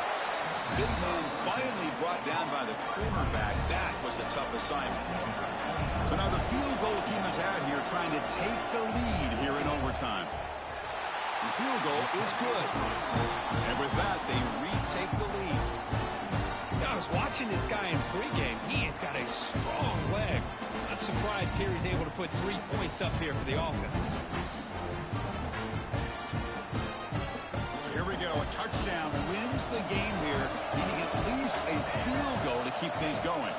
Big man finally brought down by the cornerback. That was a tough assignment. So now the field goal team is out here trying to take the lead here in overtime. The field goal is good. And with that, they retake the lead. Yeah, I was watching this guy in pregame. He has got a strong leg. I'm surprised here he's able to put 3 points up here for the offense. Here we go. A touchdown wins the game here, needing at least a field goal to keep things going.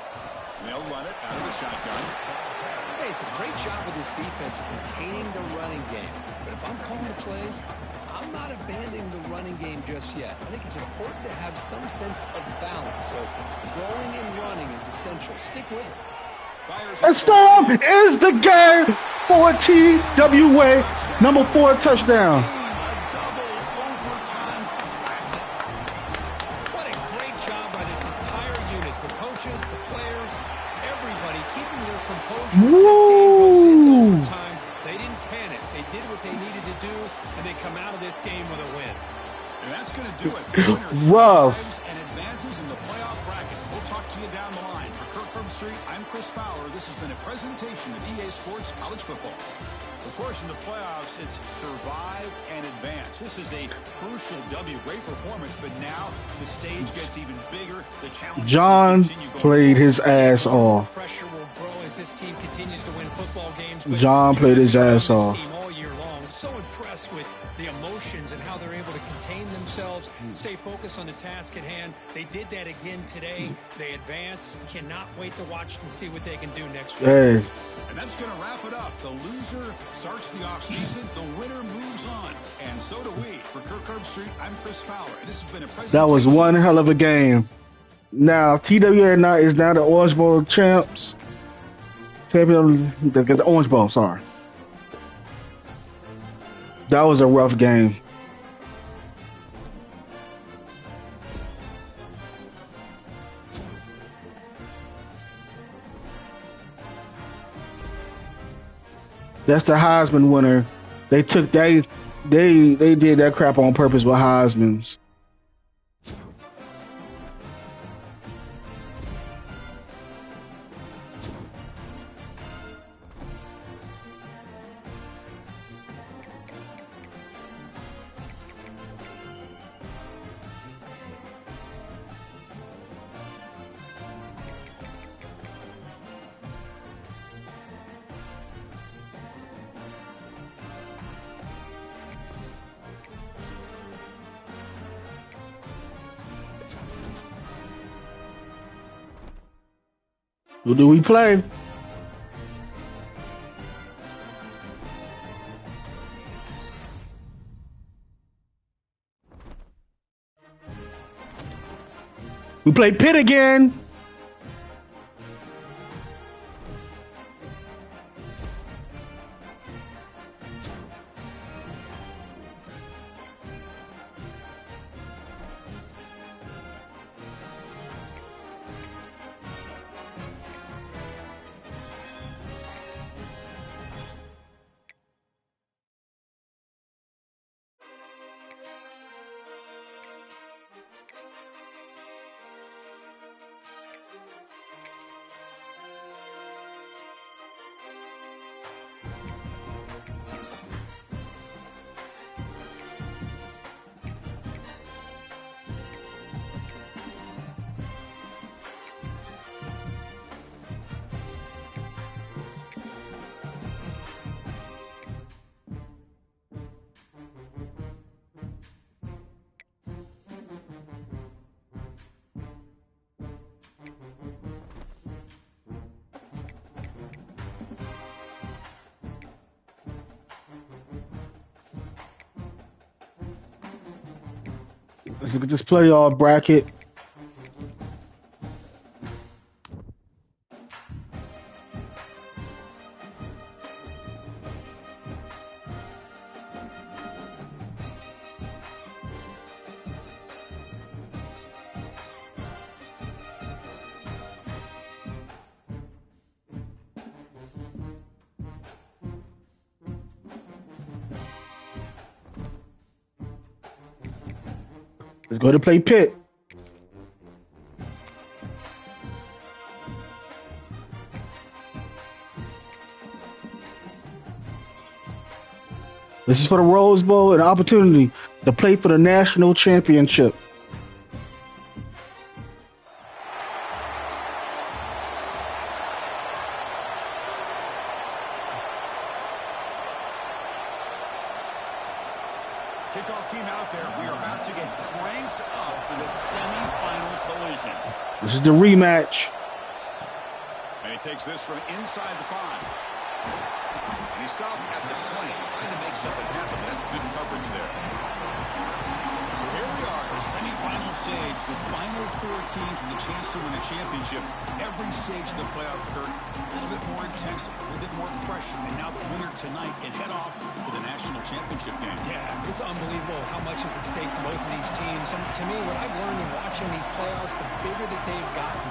And they'll run it out of the shotgun. Hey, it's a great job of this defense containing the running game. But if I'm calling the plays, I'm not abandoning the running game just yet. I think it's important to have some sense of balance. So throwing and running is essential. Stick with it. And Storm is the game for TWA number 4 touchdown. Woo! They didn't panic. They did what they needed to do, and they come out of this game with a win. And that's going to do it. Rough. And advances in the playoff bracket. We'll talk to you down the line. For Kirk Street, I'm Chris Fowler. This has been a presentation of EA Sports College Football. Of course, in the playoffs, it's survive and advance. This is a crucial W. Great performance, but now the stage gets even bigger. The challenge John played his ass off. Pressure will grow as this team continues to win football games. John played his ass off. All year long. So impressed with the emotions and how they're able to contain themselves, stay focus on the task at hand. They did that again today. They advance. Cannot wait to watch and see what they can do next week. Hey. And that's going to wrap it up. The loser starts the offseason. The winner moves on. And so do we. For Kirk Herbstreit, I'm Chris Fowler. And this has been a presentation. That was one hell of a game. Now, TWA is now the Orange Bowl champs. Champion, the Orange Bowl, sorry. That was a rough game. That's the Heisman winner. They did that crap on purpose with Heisman's. Who do we play? We play Pitt again. Let's look at this playoff bracket. Let's go to play Pitt. This is for the Rose Bowl, an opportunity to play for the national championship. Kickoff team out there. We are about to get cranked up for the semifinal collision. This is the rematch. And he takes this from inside the 5. And he stopped at the 20, trying to make something happen. That's good coverage there. So here we are, the semifinal stage, the final 4 teams with a chance to win a championship. Every stage of the playoff, Kurt, a little bit more intense, a little bit more pressure. And now the winner tonight can head off to the national championship game. Yeah, it's unbelievable how much is at stake for both of these teams. And to me, what I've learned in watching these playoffs, the bigger that they've gotten,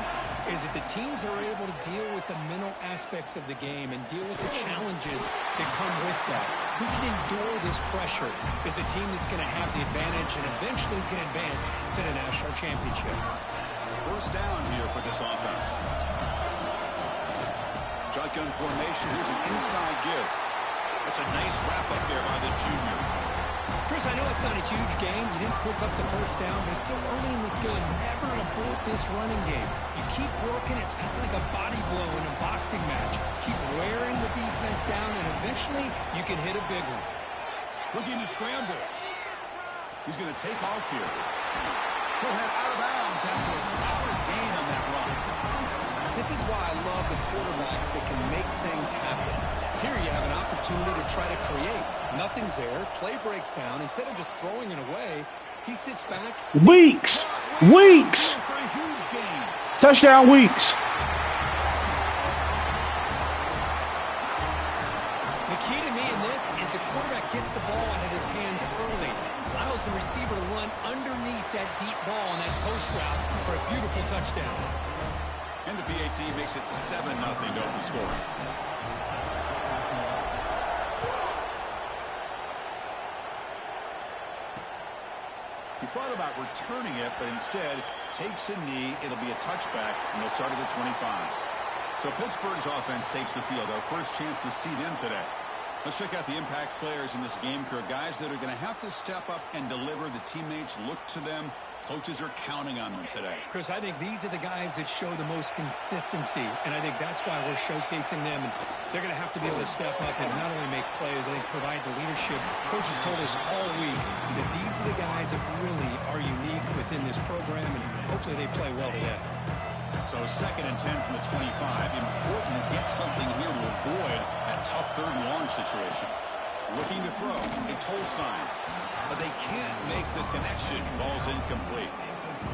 is that the teams are able to deal with the mental aspects of the game and deal with the challenges that come with that. Who can endure this pressure is the team that's going to have the advantage and eventually is going to advance to the national championship. First down here for this offense. Shotgun formation. Here's an inside give. That's a nice wrap up there by the junior. Chris, I know it's not a huge game. You didn't pick up the first down, but it's still early in this game. Never abort this running game. You keep working. It's kind of like a body blow in a boxing match. Keep wearing the defense down, and eventually you can hit a big one. Looking to scramble. He's going to take off here. He'll head out of bounds after a solid gain on that run. This is why I love the quarterbacks that can make things happen. Here you have an opportunity to try to create. Nothing's there. Play breaks down. Instead of just throwing it away, he sits back. Weeks. Weeks. For a huge gain. Touchdown, Weeks. The key to me in this is the quarterback gets the ball out of his hands early. Allows the receiver to run underneath that deep ball on that post route for a beautiful touchdown. And the PAT makes it 7-0 to open scoring. He thought about returning it, but instead takes a knee. It'll be a touchback, and they'll start at the 25. So Pittsburgh's offense takes the field. Our first chance to see them today. Let's check out the impact players in this game crew. Guys that are going to have to step up and deliver. The teammates look to them. Coaches are counting on them today. Chris, I think these are the guys that show the most consistency, and I think that's why we're showcasing them. And they're going to have to be able to step up and not only make plays, I think provide the leadership. Coaches told us all week that these are the guys that really are unique within this program, and hopefully they play well today. So 2nd and 10 from the 25. Important to get something here to avoid that tough 3rd and long situation. Looking to throw. It's Holstein. But they can't make the connection. Ball's incomplete.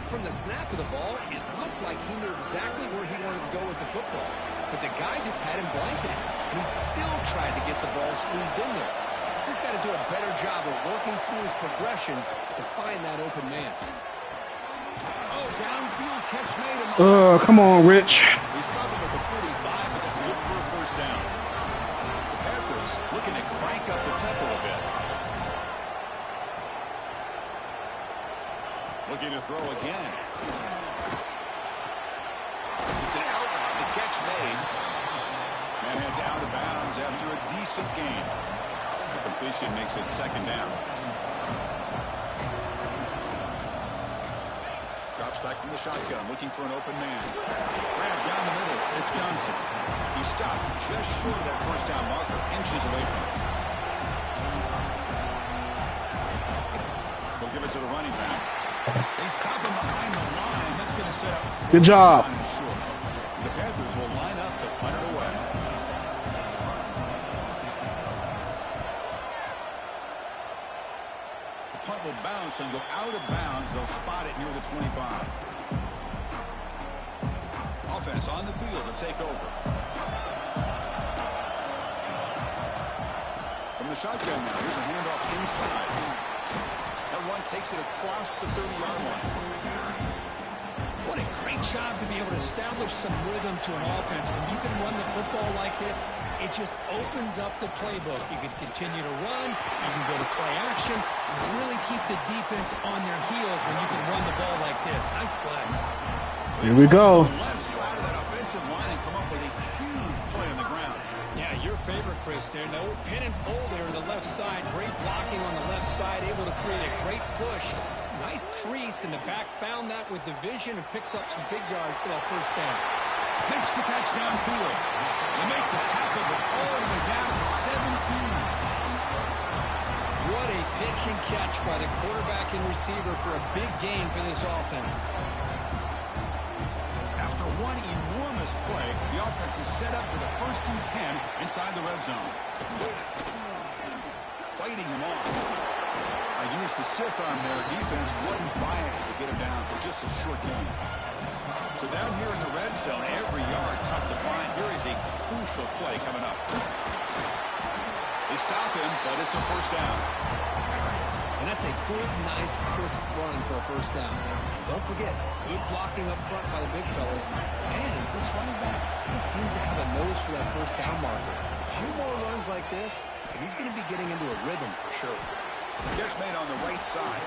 From the snap of the ball, it looked like he knew exactly where he wanted to go with the football. But the guy just had him blanketed, and he still tried to get the ball squeezed in there. He's got to do a better job of working through his progressions to find that open man. Oh, downfield catch made. Come on, Rich. He subbed him at the 45, but that's good for a first down. The Panthers looking to crank up the tempo a bit. Looking to throw again. It's an out. The catch made. And heads out of bounds after a decent gain. The completion makes it 2nd down. Drops back from the shotgun, looking for an open man. Grab down the middle. It's Johnson. He stopped just short of that first down marker, inches away from it. We'll give it to the running back. They stop him behind the line. That's going to set up. Good job. The Panthers will line up to punt it away. The punt will bounce and go out of bounds. They'll spot it near the 25. Offense on the field to take over. From the shotgun now. Here's a handoff inside. That run takes it across the 30-yard line. What a great job to be able to establish some rhythm to an offense. When you can run the football like this, it just opens up the playbook. You can continue to run. You can go to play action. You really keep the defense on their heels when you can run the ball like this. Nice play. Here we go. Left side of that offensive line and come up with a huge play on the ground. Yeah, your favorite, Chris, there. No pin and pull there on the left side. Great blocking on the left side, able to create a great push. Nice crease in the back, found that with the vision and picks up some big yards for that first down. Makes the catch downfield. They make the tackle, but all the way down to the 17. What a pitch and catch by the quarterback and receiver for a big gain for this offense. After one enormous play, the offense is set up for the 1st and 10 inside the red zone. Fighting him off. I used the stiff arm there. Defense wasn't buying it to get him down for just a short gain. So down here in the red zone, every yard tough to find. Here is a crucial play coming up. They stop him, but it's a first down. And that's a good, nice, crisp run for a first down. Don't forget, good blocking up front by the big fellas. And this running back, he seems to have a nose for that first down marker. A few more runs like this, and he's going to be getting into a rhythm for sure. Catch made on the right side.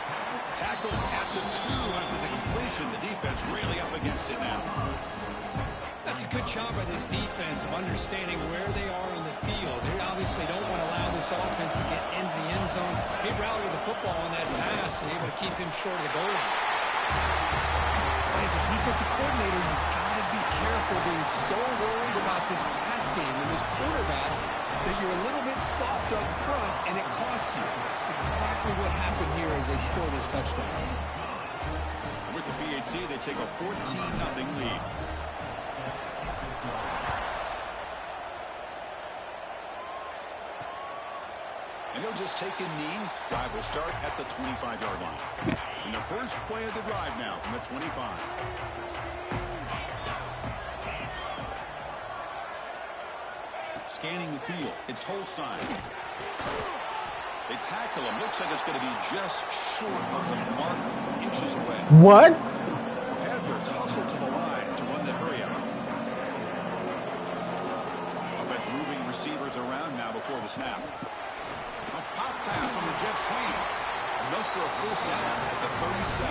Tackled at the 2 after the completion. The defense really up against it now. That's a good job by this defense of understanding where they are on the field. They obviously don't want to allow this offense to get into the end zone. They rallied the football on that pass and able to keep him short of the goal line. As a defensive coordinator, you've got to be careful being so worried about this pass game and this quarterback that you're a little bit soft up front and it costs you. It's exactly what happened here as they score this touchdown. see they take a 14-0 lead. And he'll just take a knee. Drive will start at the 25-yard line. In the first play of the drive now from the 25. Scanning the field. It's Holstein. They tackle him. Looks like it's going to be just short of the mark, inches away. What? Panthers hustle to the line to run the hurry up. Offense moving receivers around now before the snap. A pop pass on the jet sweep. Enough for a first down at the 37.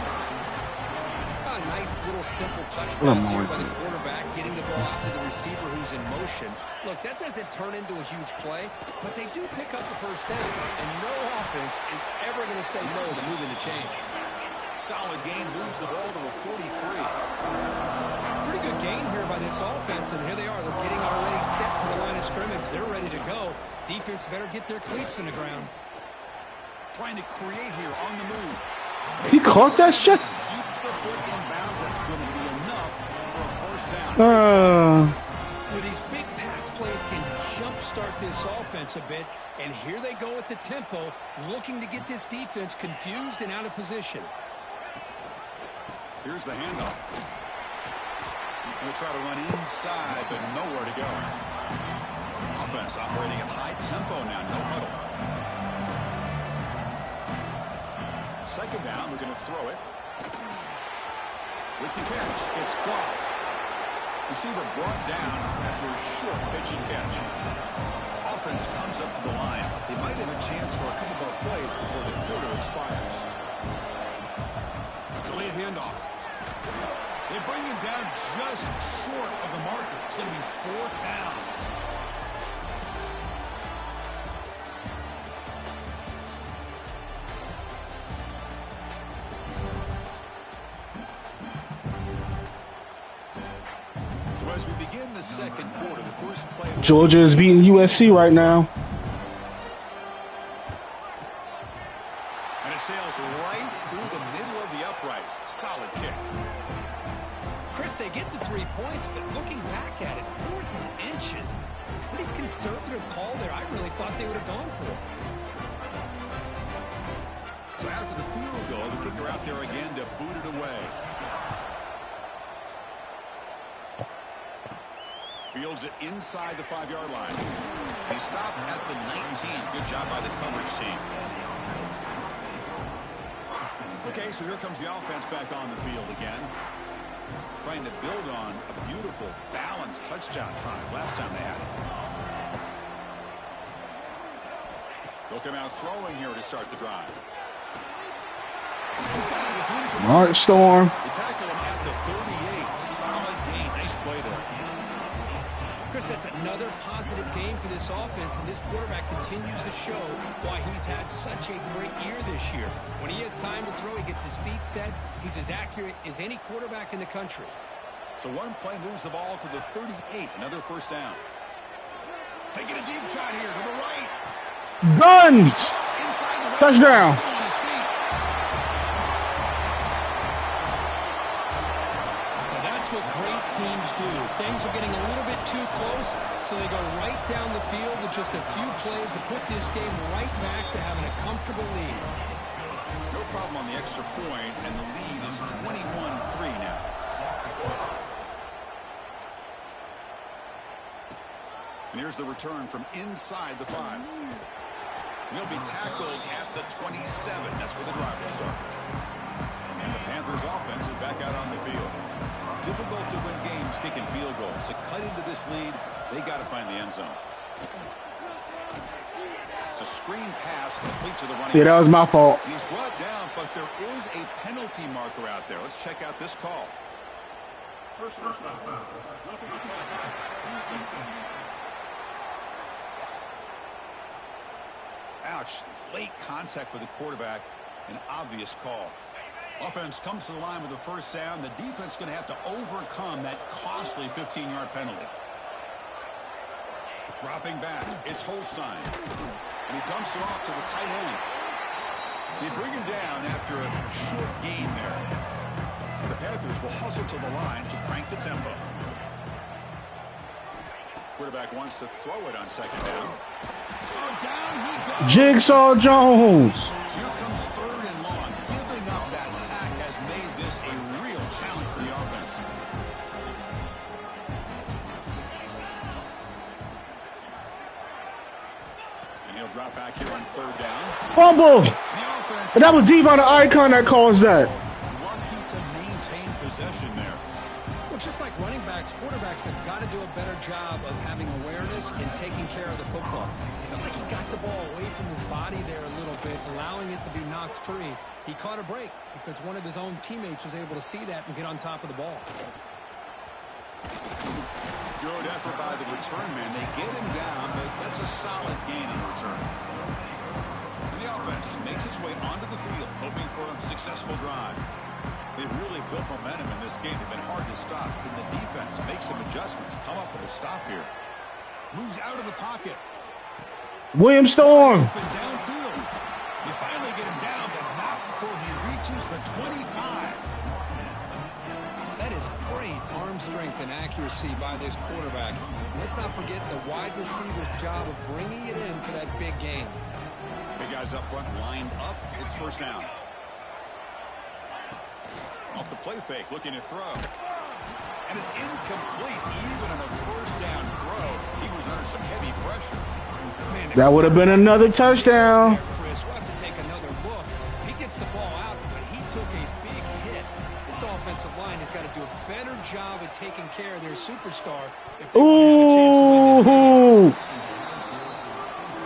A nice little simple touch pass here by the quarterback, getting the ball out to the receiver who's in motion. Look, that doesn't turn into a huge play, but they do pick up the first down, and no offense is ever going to say no to moving the chains. Solid gain, moves the ball to the 43. Pretty good gain here by this offense, and here they are. They're getting already set to the line of scrimmage. They're ready to go. Defense better get their cleats in the ground. Trying to create here on the move. He caught that shit? Keeps the foot in bounds. That's going to be enough for a first down. With these big pass plays can jumpstart this offense a bit, and here they go at the tempo, looking to get this defense confused and out of position. Here's the handoff. Going to try to run inside, but nowhere to go. Offense operating at high tempo now, no huddle. Second down, we're going to throw it. With the catch, it's Goff. Receiver brought down after a short pitch and catch. Offense comes up to the line. They might have a chance for a couple more plays before the quarter expires. Delayed handoff. They bring him down just short of the marker. It's going to be fourth down. So as we begin the second quarter, the first play. Georgia is beating USC right now. And it sails right through the middle of the uprights. Solid kick. Chris, they get the 3 points, but looking back at it, 4th and inches. Pretty conservative call there. I really thought they would have gone for it. So after the field goal, the kicker out there again to boot it away. Fields it inside the 5-yard line. He stopped at the 19. Good job by the coverage team. Okay, so here comes the offense back on the field again. Trying to build on a beautiful, balanced touchdown drive last time they had it. They'll come out throwing here to start the drive. All right, Storm. They tackle him at the 38. Solid gain. Nice play there. Chris, that's another positive game for this offense, and this quarterback continues to show why he's had such a great year this year. When he has time to throw, he gets his feet set. He's as accurate as any quarterback in the country. So one play moves the ball to the 38. Another first down. Taking a deep shot here to the right. Guns! Inside the Touchdown. Still on his feet. And that's what great teams do. Things are getting a little bit too close, so they go right down the field with just a few plays to put this game right back to having a comfortable lead. No problem on the extra point, and the lead is 21-3 now. And here's the return from inside the 5. He'll be tackled at the 27. That's where the drive will start. And the Panthers offense is back out on the field. Difficult to win games kicking field goals. To cut into this lead, they got to find the end zone. It's a screen pass complete to the running back. Yeah, that was my fault. He's brought down, but there is a penalty marker out there. Let's check out this call. Ouch. Late contact with the quarterback. An obvious call. Offense comes to the line with the first down. The defense is going to have to overcome that costly 15-yard penalty. Dropping back. It's Holstein. And he dumps it off to the tight end. They bring him down after a short gain there. The Panthers will hustle to the line to crank the tempo. Quarterback wants to throw it on second down. Oh, down he goes. Jigsaw Jones. So here comes third and long. Giving up that sack has made this a real challenge for the offense. And he'll drop back here on third down. Fumble. The And that was deep on the icon that caused that. lucky to maintain possession there. Well, just like running backs, quarterbacks have got to do a better job of having awareness and taking care of the football. I felt like he got the ball away from his body there a little bit, allowing it to be knocked free. He caught a break because one of his own teammates was able to see that and get on top of the ball. Good effort by the return man. They get him down, but that's a solid gain on return. And the offense makes its way onto the field, hoping for a successful drive. They've really built momentum in this game. They've been hard to stop. Can the defense make some adjustments, come up with a stop here? Moves out of the pocket. William Storm. Open downfield. You finally get him down, but not before he reaches the 25. That is great arm strength and accuracy by this quarterback. Let's not forget the wide receiver's job of bringing it in for that big game. Big guys up front lined up. It's first down. Off the play fake, looking to throw. And it's incomplete, even on a first down throw. He was under some heavy pressure. Man, That would have been another touchdown. Chris, we'll have to take another look. He gets the ball out, but he took a big hit. This offensive line has got to do a better job of taking care of their superstar if they want to have a chance to win this game.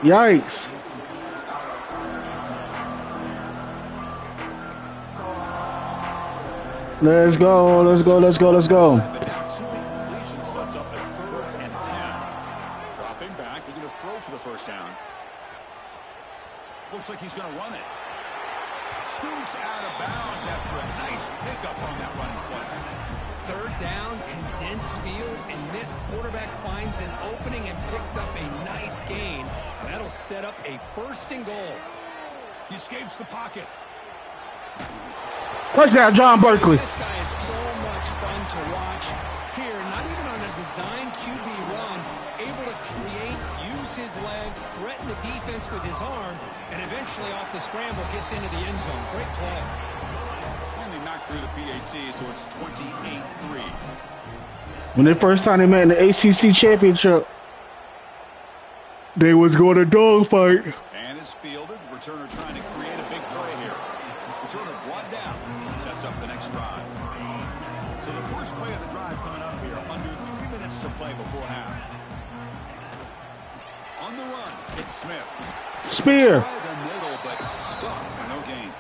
Ooh. Yikes. Let's go, let's go, let's go, let's go. But now two incompletions sets up a 3rd and 10. Dropping back, they're going to throw for the first down. Looks like he's going to run it. Scoots out of bounds after a nice pickup on that running play. Third down, condensed field, and this quarterback finds an opening and picks up a nice gain. And that'll set up a 1st and goal. He escapes the pocket. Touchdown, John Berkeley. This guy is so much fun to watch. Here, not even on a design QB run, able to create, use his legs, threaten the defense with his arm, and eventually off the scramble gets into the end zone. Great play. And they knocked through the PAT, so it's 28-3. When the first time they met in the ACC championship, they was going to dogfight. And it's fielded. Returner trying to create a big play here. Returner brought down. Sets up the next drive. So the first play of the drive coming up here. Under 3 minutes to play before half. On the run, it's Smith. Spear. Try the middle, but stuck for no gain.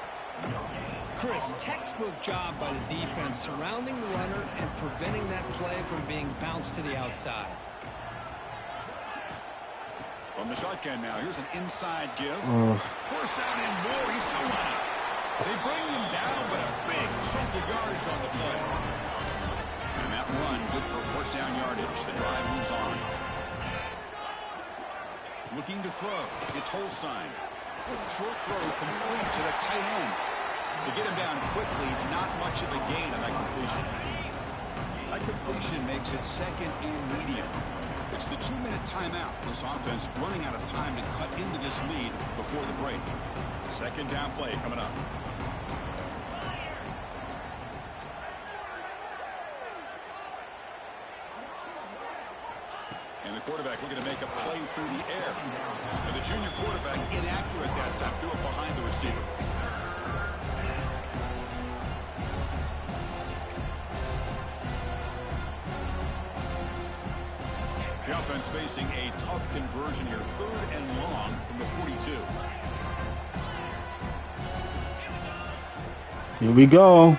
Chris, textbook job by the defense surrounding the runner and preventing that play from being bounced to the outside. From the shotgun now, here's an inside give. First down and more, he's still running. They bring him down, but a big chunk of yardage on the play. And that run, good for first down yardage. The drive moves on. Looking to throw, it's Holstein. Short throw complete to the tight end. They get him down quickly, not much of a gain on that completion. That completion makes it 2nd and medium. It's the 2-minute timeout. This offense running out of time to cut into this lead before the break. 2nd down play coming up. And the quarterback looking to make a play through the air. And the junior quarterback inaccurate that time, threw it behind the receiver. The offense facing a tough conversion here. 3rd and long from the 42. Here we go.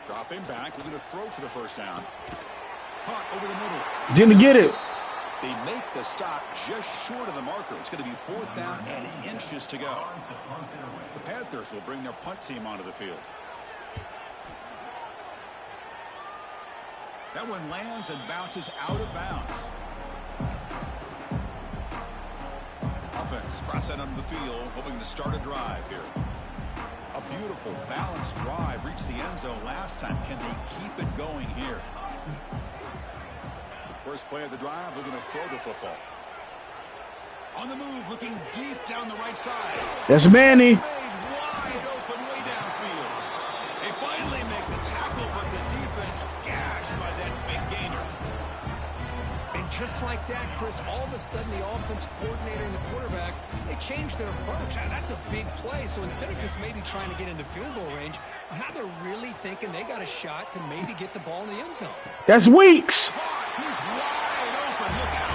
Dropping back, looking to throw for the first down. Caught over the middle. Didn't get it. They make the stop just short of the marker. It's going to be 4th down and inches to go. The Panthers will bring their punt team onto the field. That one lands and bounces out of bounds. Offense cross that onto the field, hoping to start a drive here. A beautiful, balanced drive. Reached the end zone last time. Can they keep it going here? First play of the drive, looking to throw the football. On the move, looking deep down the right side. That's Manny. Made wide open way downfield. They finally make the tackle, but the defense gashed by that big gainer. And just like that, Chris, all of a sudden the offensive coordinator and the quarterback, they changed their approach. Now, that's a big play. So instead of just maybe trying to get into field goal range, now they're really thinking they got a shot to maybe get the ball in the end zone. That's Weeks. He's wide open. Look out.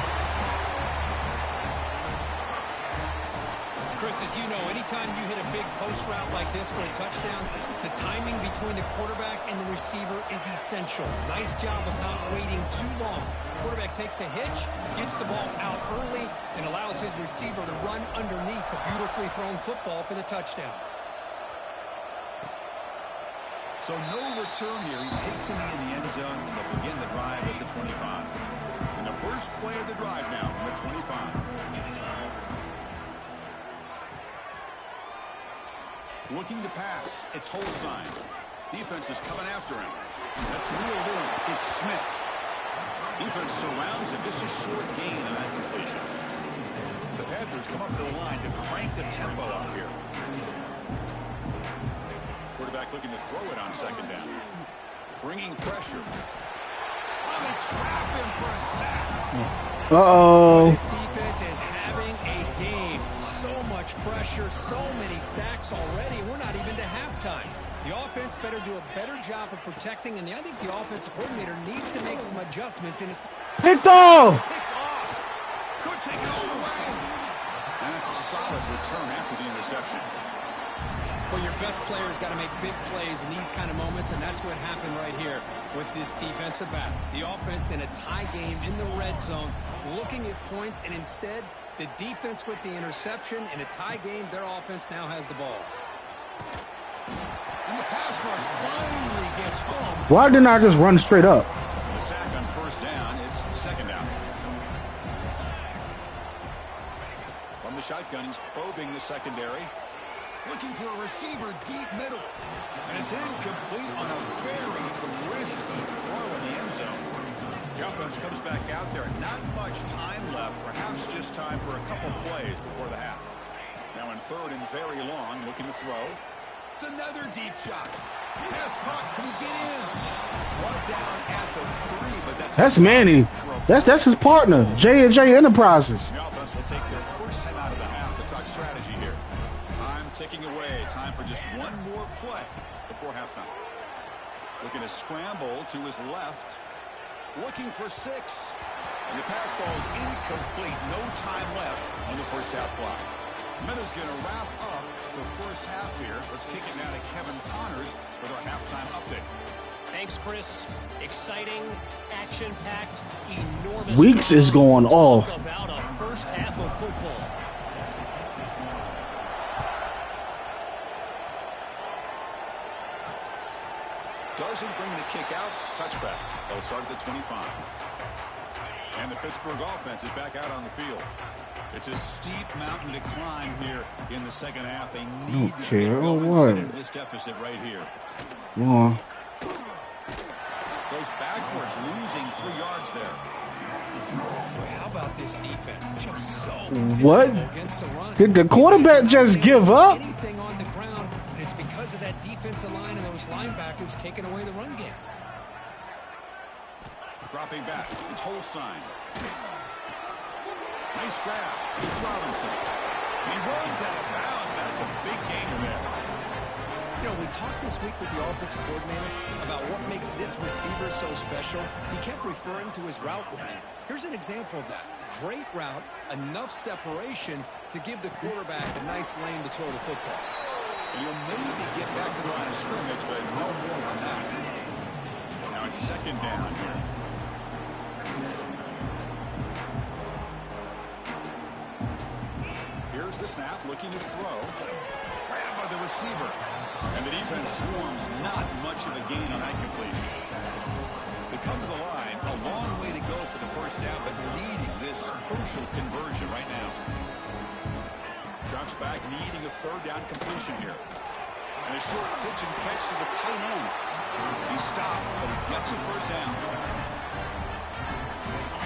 Chris, as you know, anytime you hit a big post route like this for a touchdown, the timing between the quarterback and the receiver is essential. Nice job of not waiting too long. Quarterback takes a hitch, gets the ball out early, and allows his receiver to run underneath the beautifully thrown football for the touchdown. So no return here. He takes it in the end zone, and they'll begin the drive at the 25. And the first play of the drive now from the 25. Looking to pass. It's Holstein. Defense is coming after him. That's reeled in. It's Smith. Defense surrounds him. Just a short gain on that completion. The Panthers come up to the line to crank the tempo up here. Quarterback looking to throw it on second down. Bringing pressure. They trap him for a sack. Uh-oh. This defense is having a game. So much pressure, so many sacks already. We're not even to halftime. The offense better do a better job of protecting, and I think the offensive coordinator needs to make some adjustments in his... Picked off! Picked off. Could take it all the way. And that's a solid return after the interception. Well, your best players got to make big plays in these kind of moments, and that's what happened right here with this defensive back. The offense in a tie game in the red zone, looking at points, and instead, the defense with the interception. In a tie game, their offense now has the ball. And the pass rush finally gets home. Why didn't I just run straight up? The sack on first down. It's second down. From the shotgun, he's probing the secondary. Looking for a receiver deep middle. And it's incomplete on a very risky throw in the end zone. The offense comes back out there. Not much time left. Perhaps just time for a couple plays before the half. Now in third and very long, looking to throw. It's another deep shot. Pass caught. Can he get in? One down at the 3, but that's Manny. That's his partner, J&J Enterprises. The offense will take their first time out of the half. The talk strategy here. Time ticking away. Time for just one more play before halftime. Looking to scramble to his left. Looking for 6. And the pass falls incomplete. No time left on the first half clock. Meadows going to wrap up the first half here. Let's kick it now to Kevin Connors with our halftime update. Thanks, Chris. Exciting, action-packed, enormous. Weeks is going off. Talk about a first half of football. Doesn't bring the kick out. Touchback. They'll start at the 25. And the Pittsburgh offense is back out on the field. It's a steep mountain to climb here in the second half. They need to get going into this deficit right here. More. Goes backwards, losing 3 yards there. How about this defense? Just so what? Against the run. Did the quarterback just give up? Anything on the ground, and it's because of that defensive line and those linebackers taking away the run game. Dropping back, it's Holstein. Nice grab. It's Robinson. He runs out of bounds. That's a big gain in there. You know, we talked this week with the offensive coordinator about what makes this receiver so special. He kept referring to his route running. Here's an example of that. Great route, enough separation to give the quarterback a nice lane to throw the football. And he'll maybe get back to the line of scrimmage, but no more than that. Now it's second down here. Here's the snap, looking to throw. Grabbed by the receiver. And the defense swarms, not much of a gain on that completion. They come to the line, a long way to go for the first down, but needing this crucial conversion right now. Drops back, needing a third down completion here. And a short pitch and catch to the tight end. He stopped, but he gets a first down.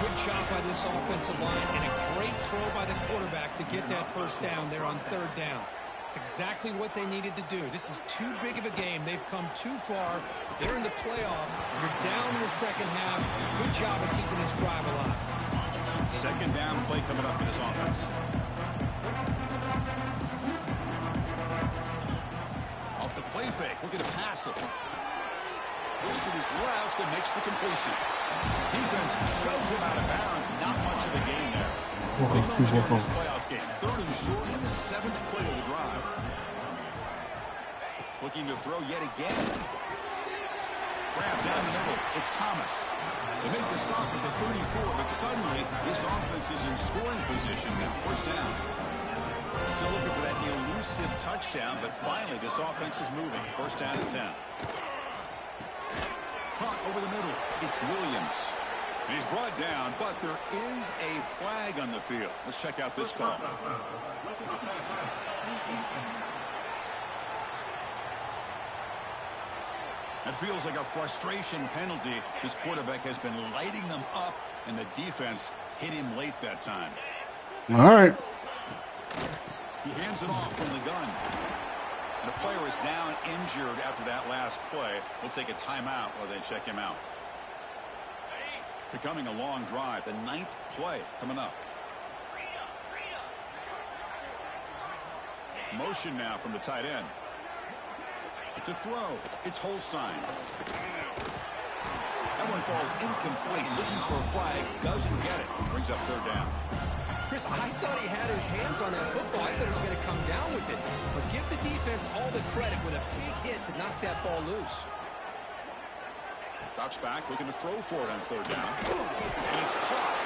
Good job by this offensive line and a great throw by the quarterback to get that first down there on third down. It's exactly what they needed to do. This is too big of a game. They've come too far. They're in the playoff. You're down in the second half. Good job of keeping this drive alive. Second down play coming up for this offense. Off the play fake. Looking to pass it. Looks to his left and makes the completion. Defense shoves him out of bounds. Not much of a gain there. Big moment here in this playoff game. Third and short in the 7th play of the drive. Looking to throw yet again. Grab down the middle. It's Thomas. They make the stop at the 34, but suddenly this offense is in scoring position now. First down. Still looking for that elusive touchdown, but finally this offense is moving. First down and 10. Caught over the middle. It's Williams. And he's brought down, but there is a flag on the field. Let's check out this call. It feels like a frustration penalty. This quarterback has been lighting them up, and the defense hit him late that time. All right. He hands it off from the gun. And the player is down injured after that last play. We'll take a timeout while they check him out. Becoming a long drive. The 9th play coming up. Motion now from the tight end. To throw. It's Holstein. That one falls incomplete. Looking for a flag. Doesn't get it. Brings up third down. Chris, I thought he had his hands on that football. I thought he was going to come down with it. But give the defense all the credit with a big hit to knock that ball loose. Drops back, looking to throw for it on third down. And it's caught.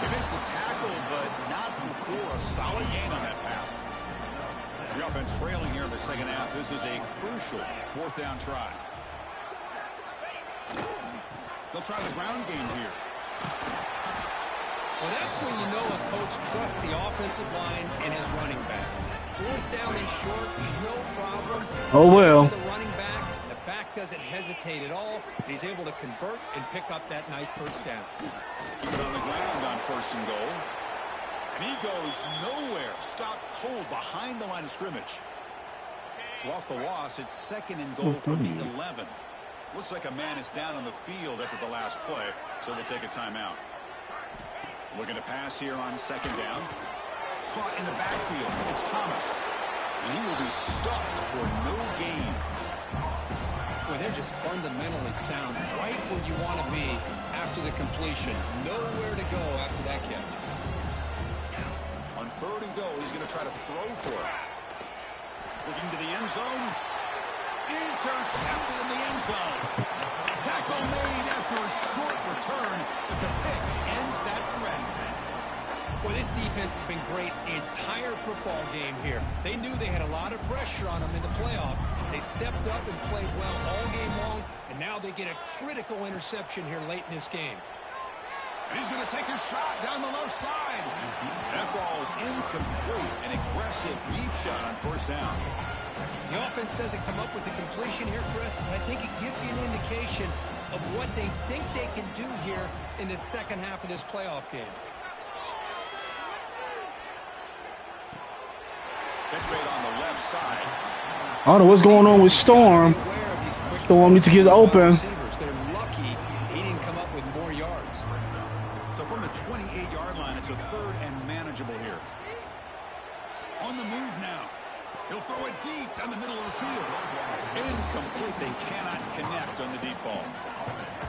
They make the tackle, but not before a solid gain on that pass. The offense trailing here in the second half. This is a crucial 4th down try. They'll try the ground game here. Well, that's when you know a coach trusts the offensive line and his running back. 4th down and short, no problem. Oh, well. To the running back, the back doesn't hesitate at all. He's able to convert and pick up that nice first down. Keep it on the ground on 1st and goal. And he goes nowhere. Stopped cold behind the line of scrimmage. So off the loss, it's 2nd and goal from the 11. Looks like a man is down on the field after the last play, so we'll take a timeout. Looking to pass here on 2nd down. Caught in the backfield. It's Thomas. And he will be stuffed for no gain. Boy, they're just fundamentally sound. Right where you want to be after the completion. Nowhere to go after that catch. On 3rd and goal, he's going to try to throw for it. Looking to the end zone. Intercepted in the end zone. Tackle made after a short return, but the pick ends that threat. Well, this defense has been great the entire football game here. They knew they had a lot of pressure on them in the playoff. They stepped up and played well all game long, and now they get a critical interception here late in this game. And he's going to take a shot down the left side. That ball is incomplete. An aggressive deep shot on 1st down. The offense doesn't come up with the completion here, Chris. I think it gives you an indication of what they think they can do here in the second half of this playoff game. Catch made on the left side. I don't know what's going on with Storm. Storm needs to get open. They're lucky he didn't come up with more yards. So from the 28-yard line, it's a 3rd and manageable here. On the move now. He'll throw it deep down the middle of the field. Incomplete. They cannot connect on the deep ball.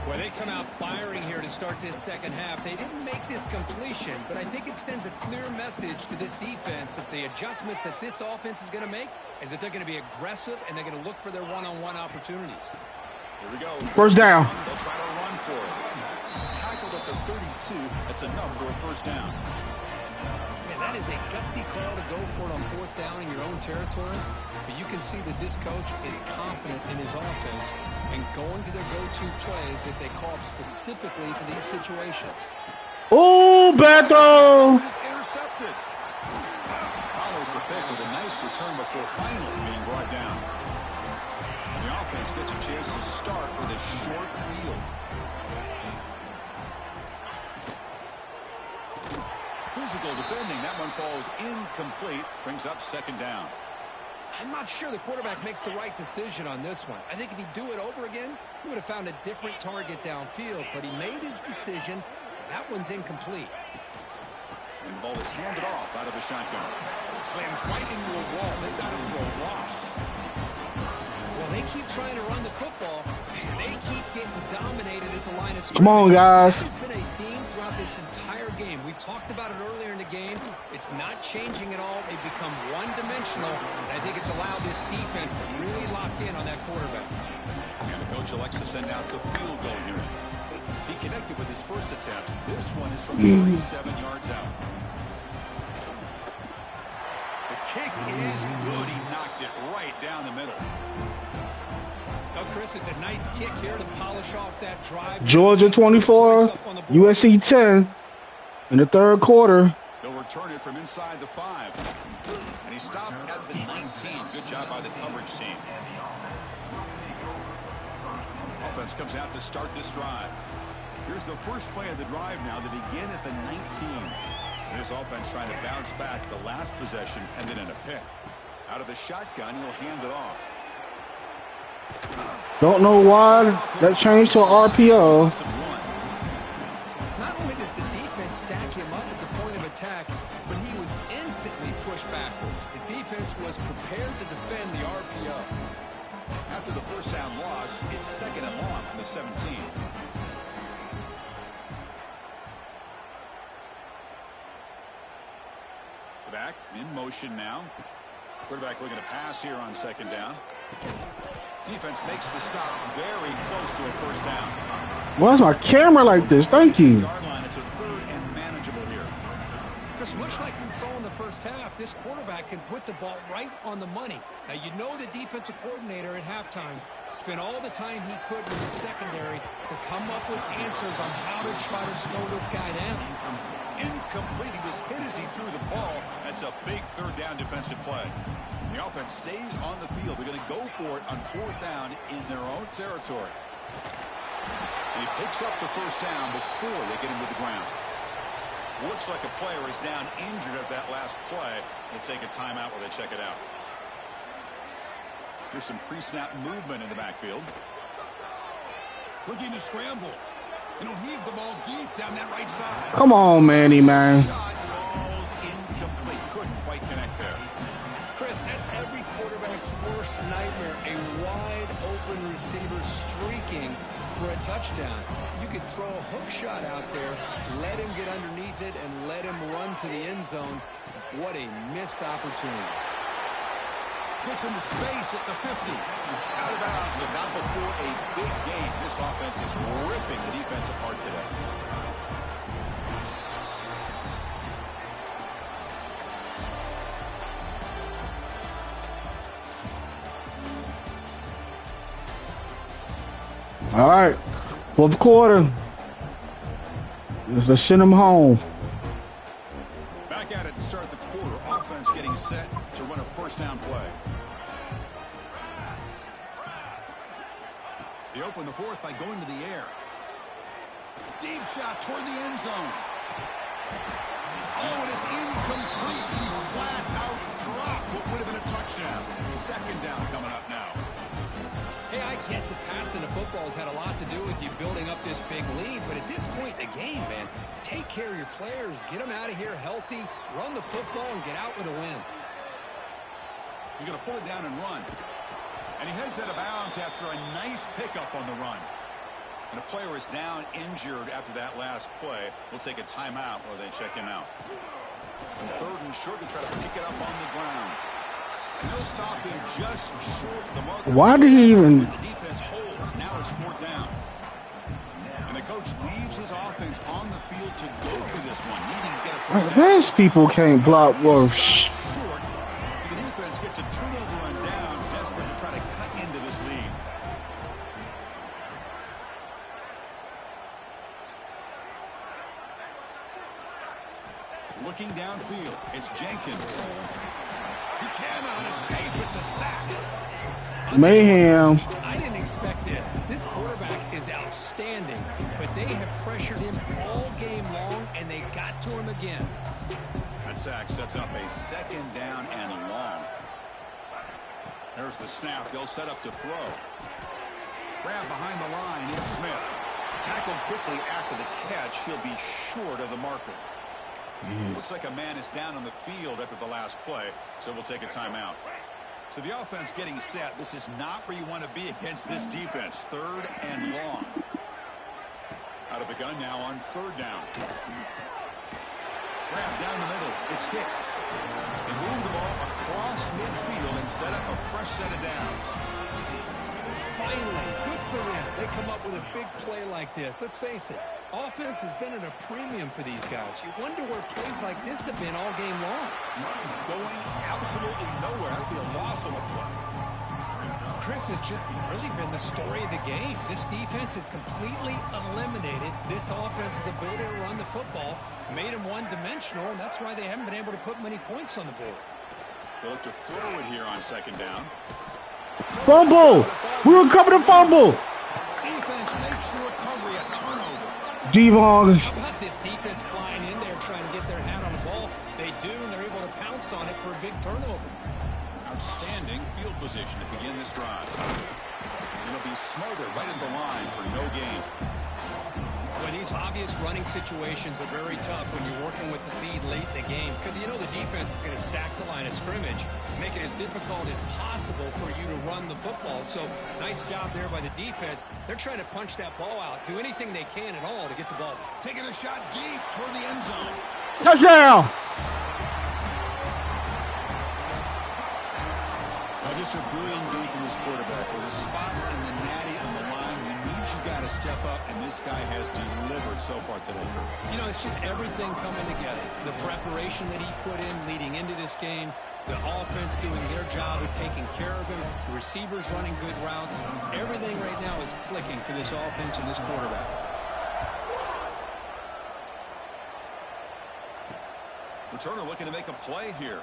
Well, they come out firing here to start this second half. They didn't make this completion, but I think it sends a clear message to this defense that the adjustments that this offense is going to make is that they're going to be aggressive and they're going to look for their one-on-one opportunities. Here we go. First down. They'll try to run for it. Tackled at the 32. That's enough for a first down. Yeah, that is a gutsy call to go for it on 4th down in your own territory. But you can see that this coach is confident in his offense and going to their go-to plays that they call specifically for these situations. Oh, bad throw. It is intercepted. Follows the pick with a nice return before finally being brought down. offense gets a chance to start with a short field. Physical defending. That one falls incomplete. Brings up second down. I'm not sure the quarterback makes the right decision on this one. I think if he'd do it over again, he would have found a different target downfield. But he made his decision. That one's incomplete. And the ball is handed off out of the shotgun. Slams right into a wall. They got him for a loss. Well, they keep trying to run the football, and they keep getting dominated at the line of scrimmage. Come on, guys. That has been a theme throughout this entire game. We've talked about it earlier in the game. It's not changing at all. They've become one-dimensional, and I think it's allowed this defense to really lock in on that quarterback. And the coach elects to send out the field goal here. He connected with his first attempt. This one is from 37 yards out. The kick is good. He knocked it right down the middle. Oh, Chris, it's a nice kick here to polish off that drive. Georgia 24, USC 10 in the third quarter. They'll return it from inside the 5. And he stopped at the 19. Good job by the coverage team. Offense comes out to start this drive. Here's the first play of the drive now. They begin at the 19. This offense trying to bounce back the last possession and then in a pick. Out of the shotgun, he'll hand it off. Don't know why that changed to an RPO. Not only does the defense stack him up at the point of attack, but he was instantly pushed backwards. The defense was prepared to defend the RPO. After the first down loss, it's second and long from the 17. Back in motion now. Quarterback looking to pass here on second down. Defense makes the stop very close to a first down. Why is my camera like this? Thank you. Yard line, it's a third and manageable here. Just much like we saw in the first half, this quarterback can put the ball right on the money. Now, you know the defensive coordinator at halftime spent all the time he could with his secondary to come up with answers on how to try to slow this guy down. Incomplete. He was hit as he threw the ball. That's a big third down defensive play. The offense stays on the field. They're going to go for it on fourth down in their own territory. And he picks up the first down before they get him to the ground. Looks like a player is down injured at that last play. We'll take a timeout while they check it out. Here's some pre-snap movement in the backfield. Looking to scramble. And he'll heave the ball deep down that right side. Come on, Manny, man. Shot falls incomplete. Couldn't quite connect there. Chris, that's every quarterback's worst nightmare. A wide open receiver streaking for a touchdown. You could throw a hook shot out there, let him get underneath it, and let him run to the end zone. What a missed opportunity. Gets into space at the 50. Out of bounds, but not before a big game. This offense is ripping the defense apart today. All right, fourth quarter. Let's send him home. Back at it to start the quarter. Offense getting set to run a first down play. They open the fourth by going to the air. Deep shot toward the end zone. Oh, and it's incomplete. Flat out drop. What would have been a touchdown. Second down coming up now. Hey, I get the passing of football has had a lot to do with you building up this big lead, but at this point in the game, man, take care of your players, get them out of here healthy, run the football, and get out with a win. He's going to pull it down and run. And he heads out of bounds after a nice pickup on the run. And a player is down injured after that last play. We'll take a timeout while they check him out. And third and short, they try to pick it up on the ground. And they'll stop him just short of the marker. Why did he even... The defense holds. Now it's fourth down. And the coach leaves his offense on the field to go for this one, needing to get a first down. These people can't block. Well, Short. The defense gets a turnover on downs, desperate to try to cut into this lead. Looking downfield, it's Jenkins. He cannot escape. It's a sack. Mayhem. I didn't expect this. This quarterback is outstanding, but they have pressured him all game long, and they got to him again. That sack sets up a second down and long. There's the snap. They'll set up to throw. Grab behind the line. It's Smith. Tackled quickly after the catch. He'll be short of the marker. Looks like a man is down on the field after the last play, so we'll take a timeout. So the offense getting set. This is not where you want to be against this defense. Third and long. Out of the gun now on third down. Grab down the middle. It's Hicks. They move the ball across midfield and set up a fresh set of downs. Finally, good for them. They come up with a big play like this. Let's face it, offense has been at a premium for these guys. You wonder where plays like this have been all game long. Going absolutely nowhere. That would be a loss on the play. Chris has just really been the story of the game. This defense has completely eliminated this offense's ability to run the football, made them one-dimensional, and that's why they haven't been able to put many points on the board. They look to throw it here on second down. Fumble. We recovered the fumble. Defense makes the recovery a turnover. Devon. How about this defense flying in there trying to get their hat on the ball? They do, and they're able to pounce on it for a big turnover. Outstanding field position to begin this drive. It'll be smothered right at the line for no gain. Well, these obvious running situations are very tough when you're working with the lead late in the game, because you know the defense is going to stack the line of scrimmage, make it as difficult as possible for you to run the football. So nice job there by the defense. They're trying to punch that ball out, do anything they can at all to get the ball. Taking a shot deep toward the end zone. Touchdown. Just a brilliant game from this quarterback. With a spot in the natty on the line, we need you got to step up, and this guy has delivered so far today. You know, it's just everything coming together. The preparation that he put in leading into this game, the offense doing their job of taking care of him, the receivers running good routes. Everything right now is clicking for this offense and this quarterback. Returner looking to make a play here.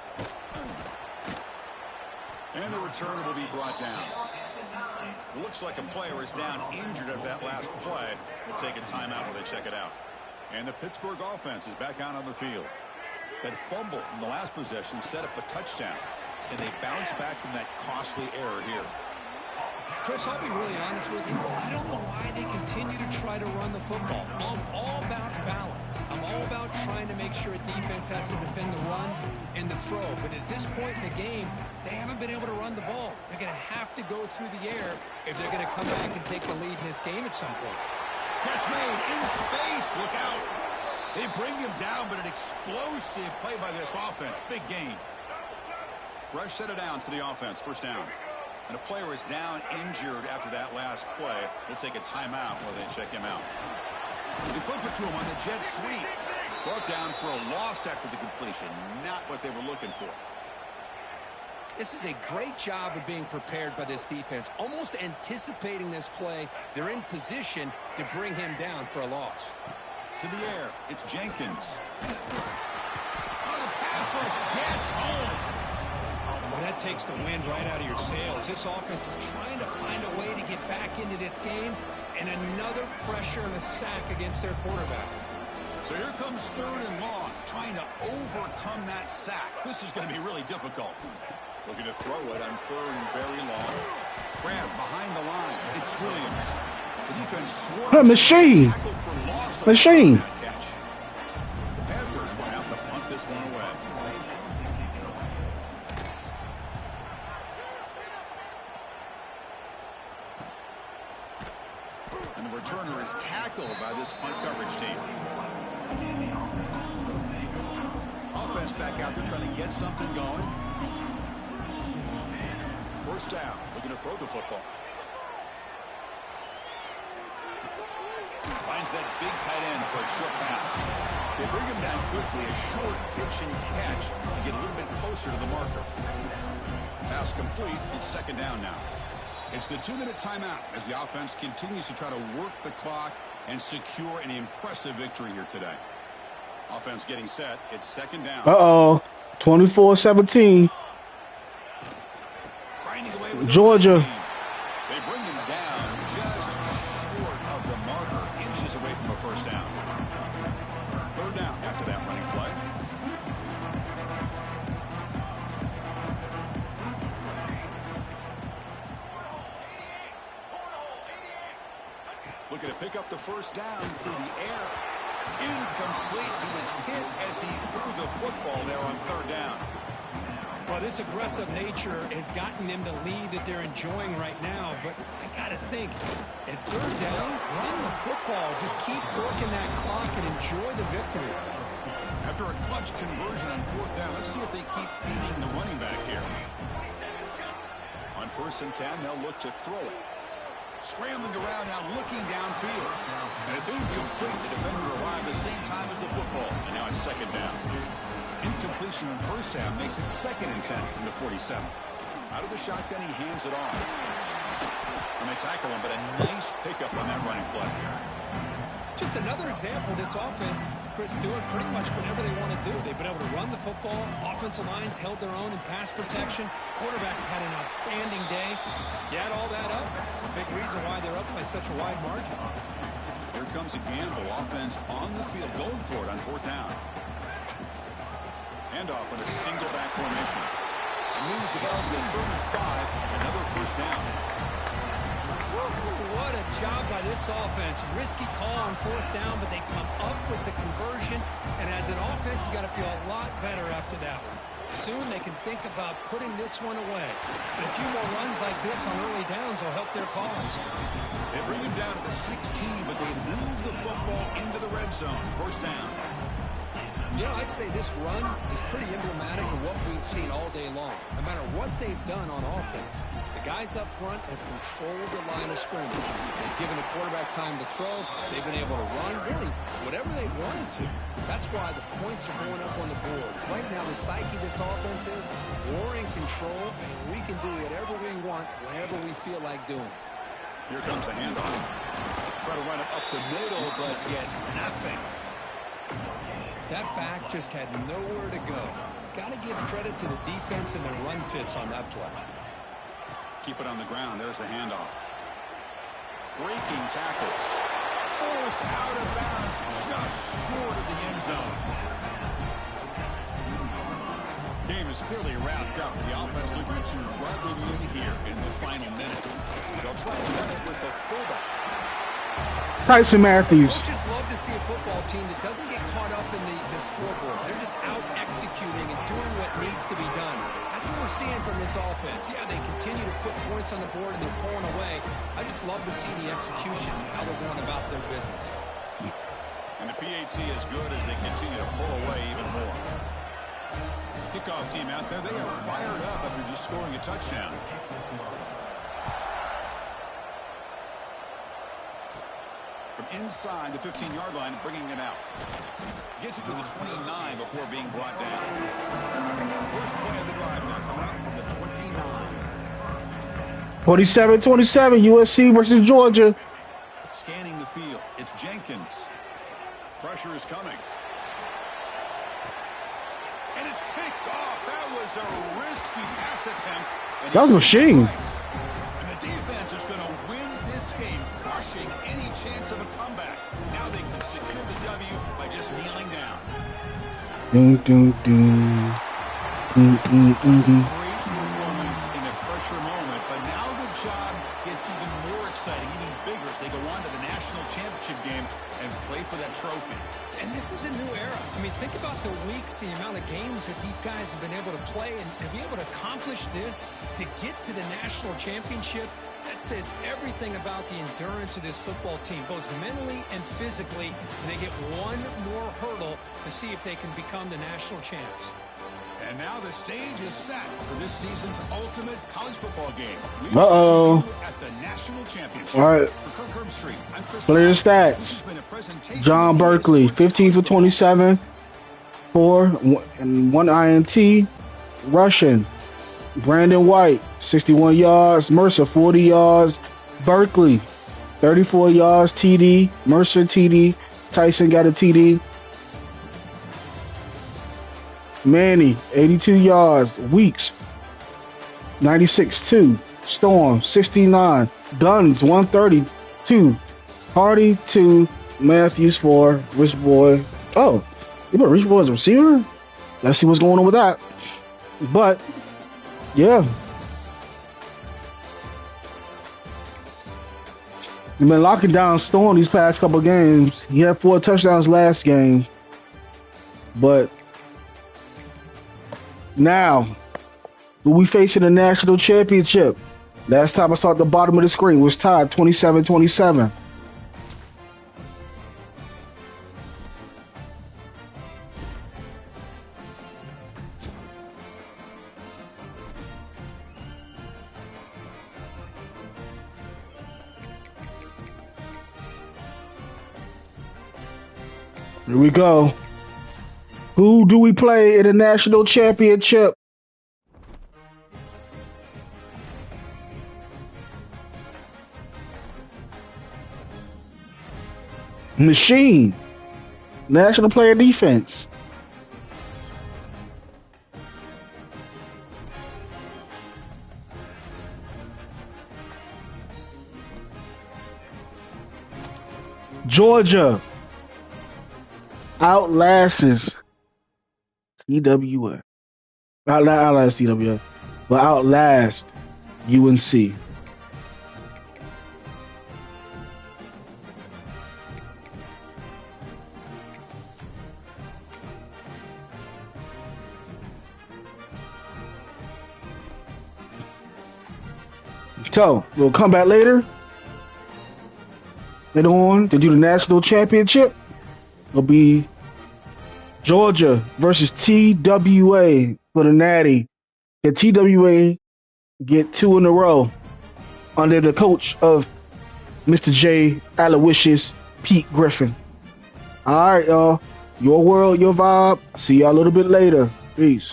And the returner will be brought down. Looks like a player is down injured at that last play. We'll take a timeout while they check it out. And the Pittsburgh offense is back out on the field. That fumble in the last possession set up a touchdown. And they bounce back from that costly error here. Chris, I'll be really honest with you. I don't know why they continue to try to run the football. I'm all about balance. I'm all about trying to make sure a defense has to defend the run and the throw. But at this point in the game, they haven't been able to run the ball. They're going to have to go through the air if they're going to come back and take the lead in this game at some point. Catch made in space. Look out. They bring him down, but an explosive play by this offense. Big gain. Fresh set of downs for the offense. First down. And a player is down injured after that last play. We'll take a timeout while they check him out. They flip it to him on the jet sweep. Brought down for a loss after the completion. Not what they were looking for. This is a great job of being prepared by this defense. Almost anticipating this play. They're in position to bring him down for a loss. To the air. It's Jenkins. Oh, the pass rush gets home. Well, that takes the wind right out of your sails. This offense is trying to find a way to get back into this game, and another pressure and a sack against their quarterback. So here comes third and long, trying to overcome that sack. This is going to be really difficult. Looking to throw it on third and very long. Grab behind the line. It's Williams. The defense swarms. Machine. Machine. Catch. The Panthers went out to punt this one away. And the returner is tackled by this punt coverage team. Offense back out there trying to get something going. First down. Looking to throw the football. Finds that big tight end for a short pass. They bring him down quickly. A short pitch and catch to get a little bit closer to the marker. Pass complete. It's second down now. It's the 2-minute timeout as the offense continues to try to work the clock and secure an impressive victory here today. Offense getting set. It's second down. 24-17. Georgia. They bring him down just short of the marker, inches away from a first down. Third down after that running play. Looking to pick up the first down through the air. Incomplete. He was hit as he threw the football there on third down. Well, this aggressive nature has gotten them the lead that they're enjoying right now. But I got to think, at third down, run the football. Just keep working that clock and enjoy the victory. After a clutch conversion on fourth down, let's see if they keep feeding the running back here. On 1st and 10, they'll look to throw it. Scrambling around now, looking downfield. And it's incomplete. The defender arrived the same time as the football. And now it's second down. Incompletion on first down makes it 2nd and 10 from the 47. Out of the shotgun, he hands it off. And they tackle him, but a nice pickup on that running play. Just another example of this offense, Chris, doing pretty much whatever they want to do. They've been able to run the football. Offensive lines held their own in pass protection. Quarterbacks had an outstanding day. You add all that up, it's a big reason why they're up by such a wide margin. Here comes a gamble. Offense on the field, going for it on fourth down. Handoff in a single back formation. And moves the ball to the 35. Another first down. What a job by this offense. Risky call on fourth down, but they come up with the conversion. And as an offense, you got to feel a lot better after that one. Soon they can think about putting this one away. And a few more runs like this on early downs will help their cause. They bring him down to the 16, but they move the football into the red zone. First down. You know, I'd say this run is pretty emblematic of what we've seen all day long. No matter what they've done on offense, the guys up front have controlled the line of scrimmage. They've given the quarterback time to throw. They've been able to run, really, whatever they wanted to. That's why the points are going up on the board. Right now, the psyche of this offense is we're in control, and we can do whatever we want, whenever we feel like doing it. Here comes the handoff. Try to run it up the middle, but get nothing. That back just had nowhere to go. Got to give credit to the defense and their run fits on that play. Keep it on the ground. There's the handoff. Breaking tackles. Forced out of bounds, just short of the end zone. Game is clearly wrapped up. The offense looking to run it in here in the final minute. They'll try to run it with a fullback. Tyson Matthews. Coaches love to see a football team that doesn't get caught up in the scoreboard. They're just out executing and doing what needs to be done. That's what we're seeing from this offense. Yeah, they continue to put points on the board and they're pulling away. I just love to see the execution and how they're going about their business. And the PAT is good as they continue to pull away even more. Kickoff team out there, they are fired up after just scoring a touchdown. From inside the 15-yard line, bringing it out. Gets it to the 29 before being brought down. First play of the drive now coming out from the 29. 27-27, USC versus Georgia. Scanning the field. It's Jenkins. Pressure is coming. And it's picked off. That was a risky pass attempt. That was a machine. And the defense is going to win this game, crushing any chance of a comeback. Now they can secure the W by just kneeling down. Great performance in a pressure moment, but now the job gets even more exciting, even bigger as they go on to the national championship game and play for that trophy. And this is a new era. I mean, think about the weeks, the amount of games that these guys have been able to play, and to be able to accomplish this, to get to the national championship, that says everything about the endurance of this football team, both mentally and physically. And they get one more hurdle to see if they can become the national champs. And now the stage is set for this season's ultimate college football game. We Uh-oh. will see you at the national championship. All right. For Kirk Herbstreit, I'm Chris. Player This stats. has been a presentation John of Berkeley, Sports 15 for College 27, 4 and 1 INT. Rushing. Brandon White, 61 yards. Mercer, 40 yards. Berkeley, 34 yards. TD. Mercer, TD. Tyson got a TD. Manny, 82 yards. Weeks, 96-2. Storm 69. Guns 132. Hardy 2. Matthews 4. Rich Boy. Oh, you put Rich Boy as a receiver? Let's see what's going on with that. But yeah. We've been locking down Storm these past couple games. He had 4 touchdowns last game. But now, who we facing the national championship? Last time I saw at the bottom of the screen was tied 27-27. Here we go. Who do we play in the national championship? Machine. National Player Defense. Georgia outlasts TWA. Outlast TWA, but outlast UNC. So we'll come back later on to do the national championship. It'll be Georgia versus TWA for the Natty. Can TWA get 2 in a row under the coach of Mr. J. Aloysius Pete Griffin? All right, y'all. Your world, your vibe. See y'all a little bit later. Peace.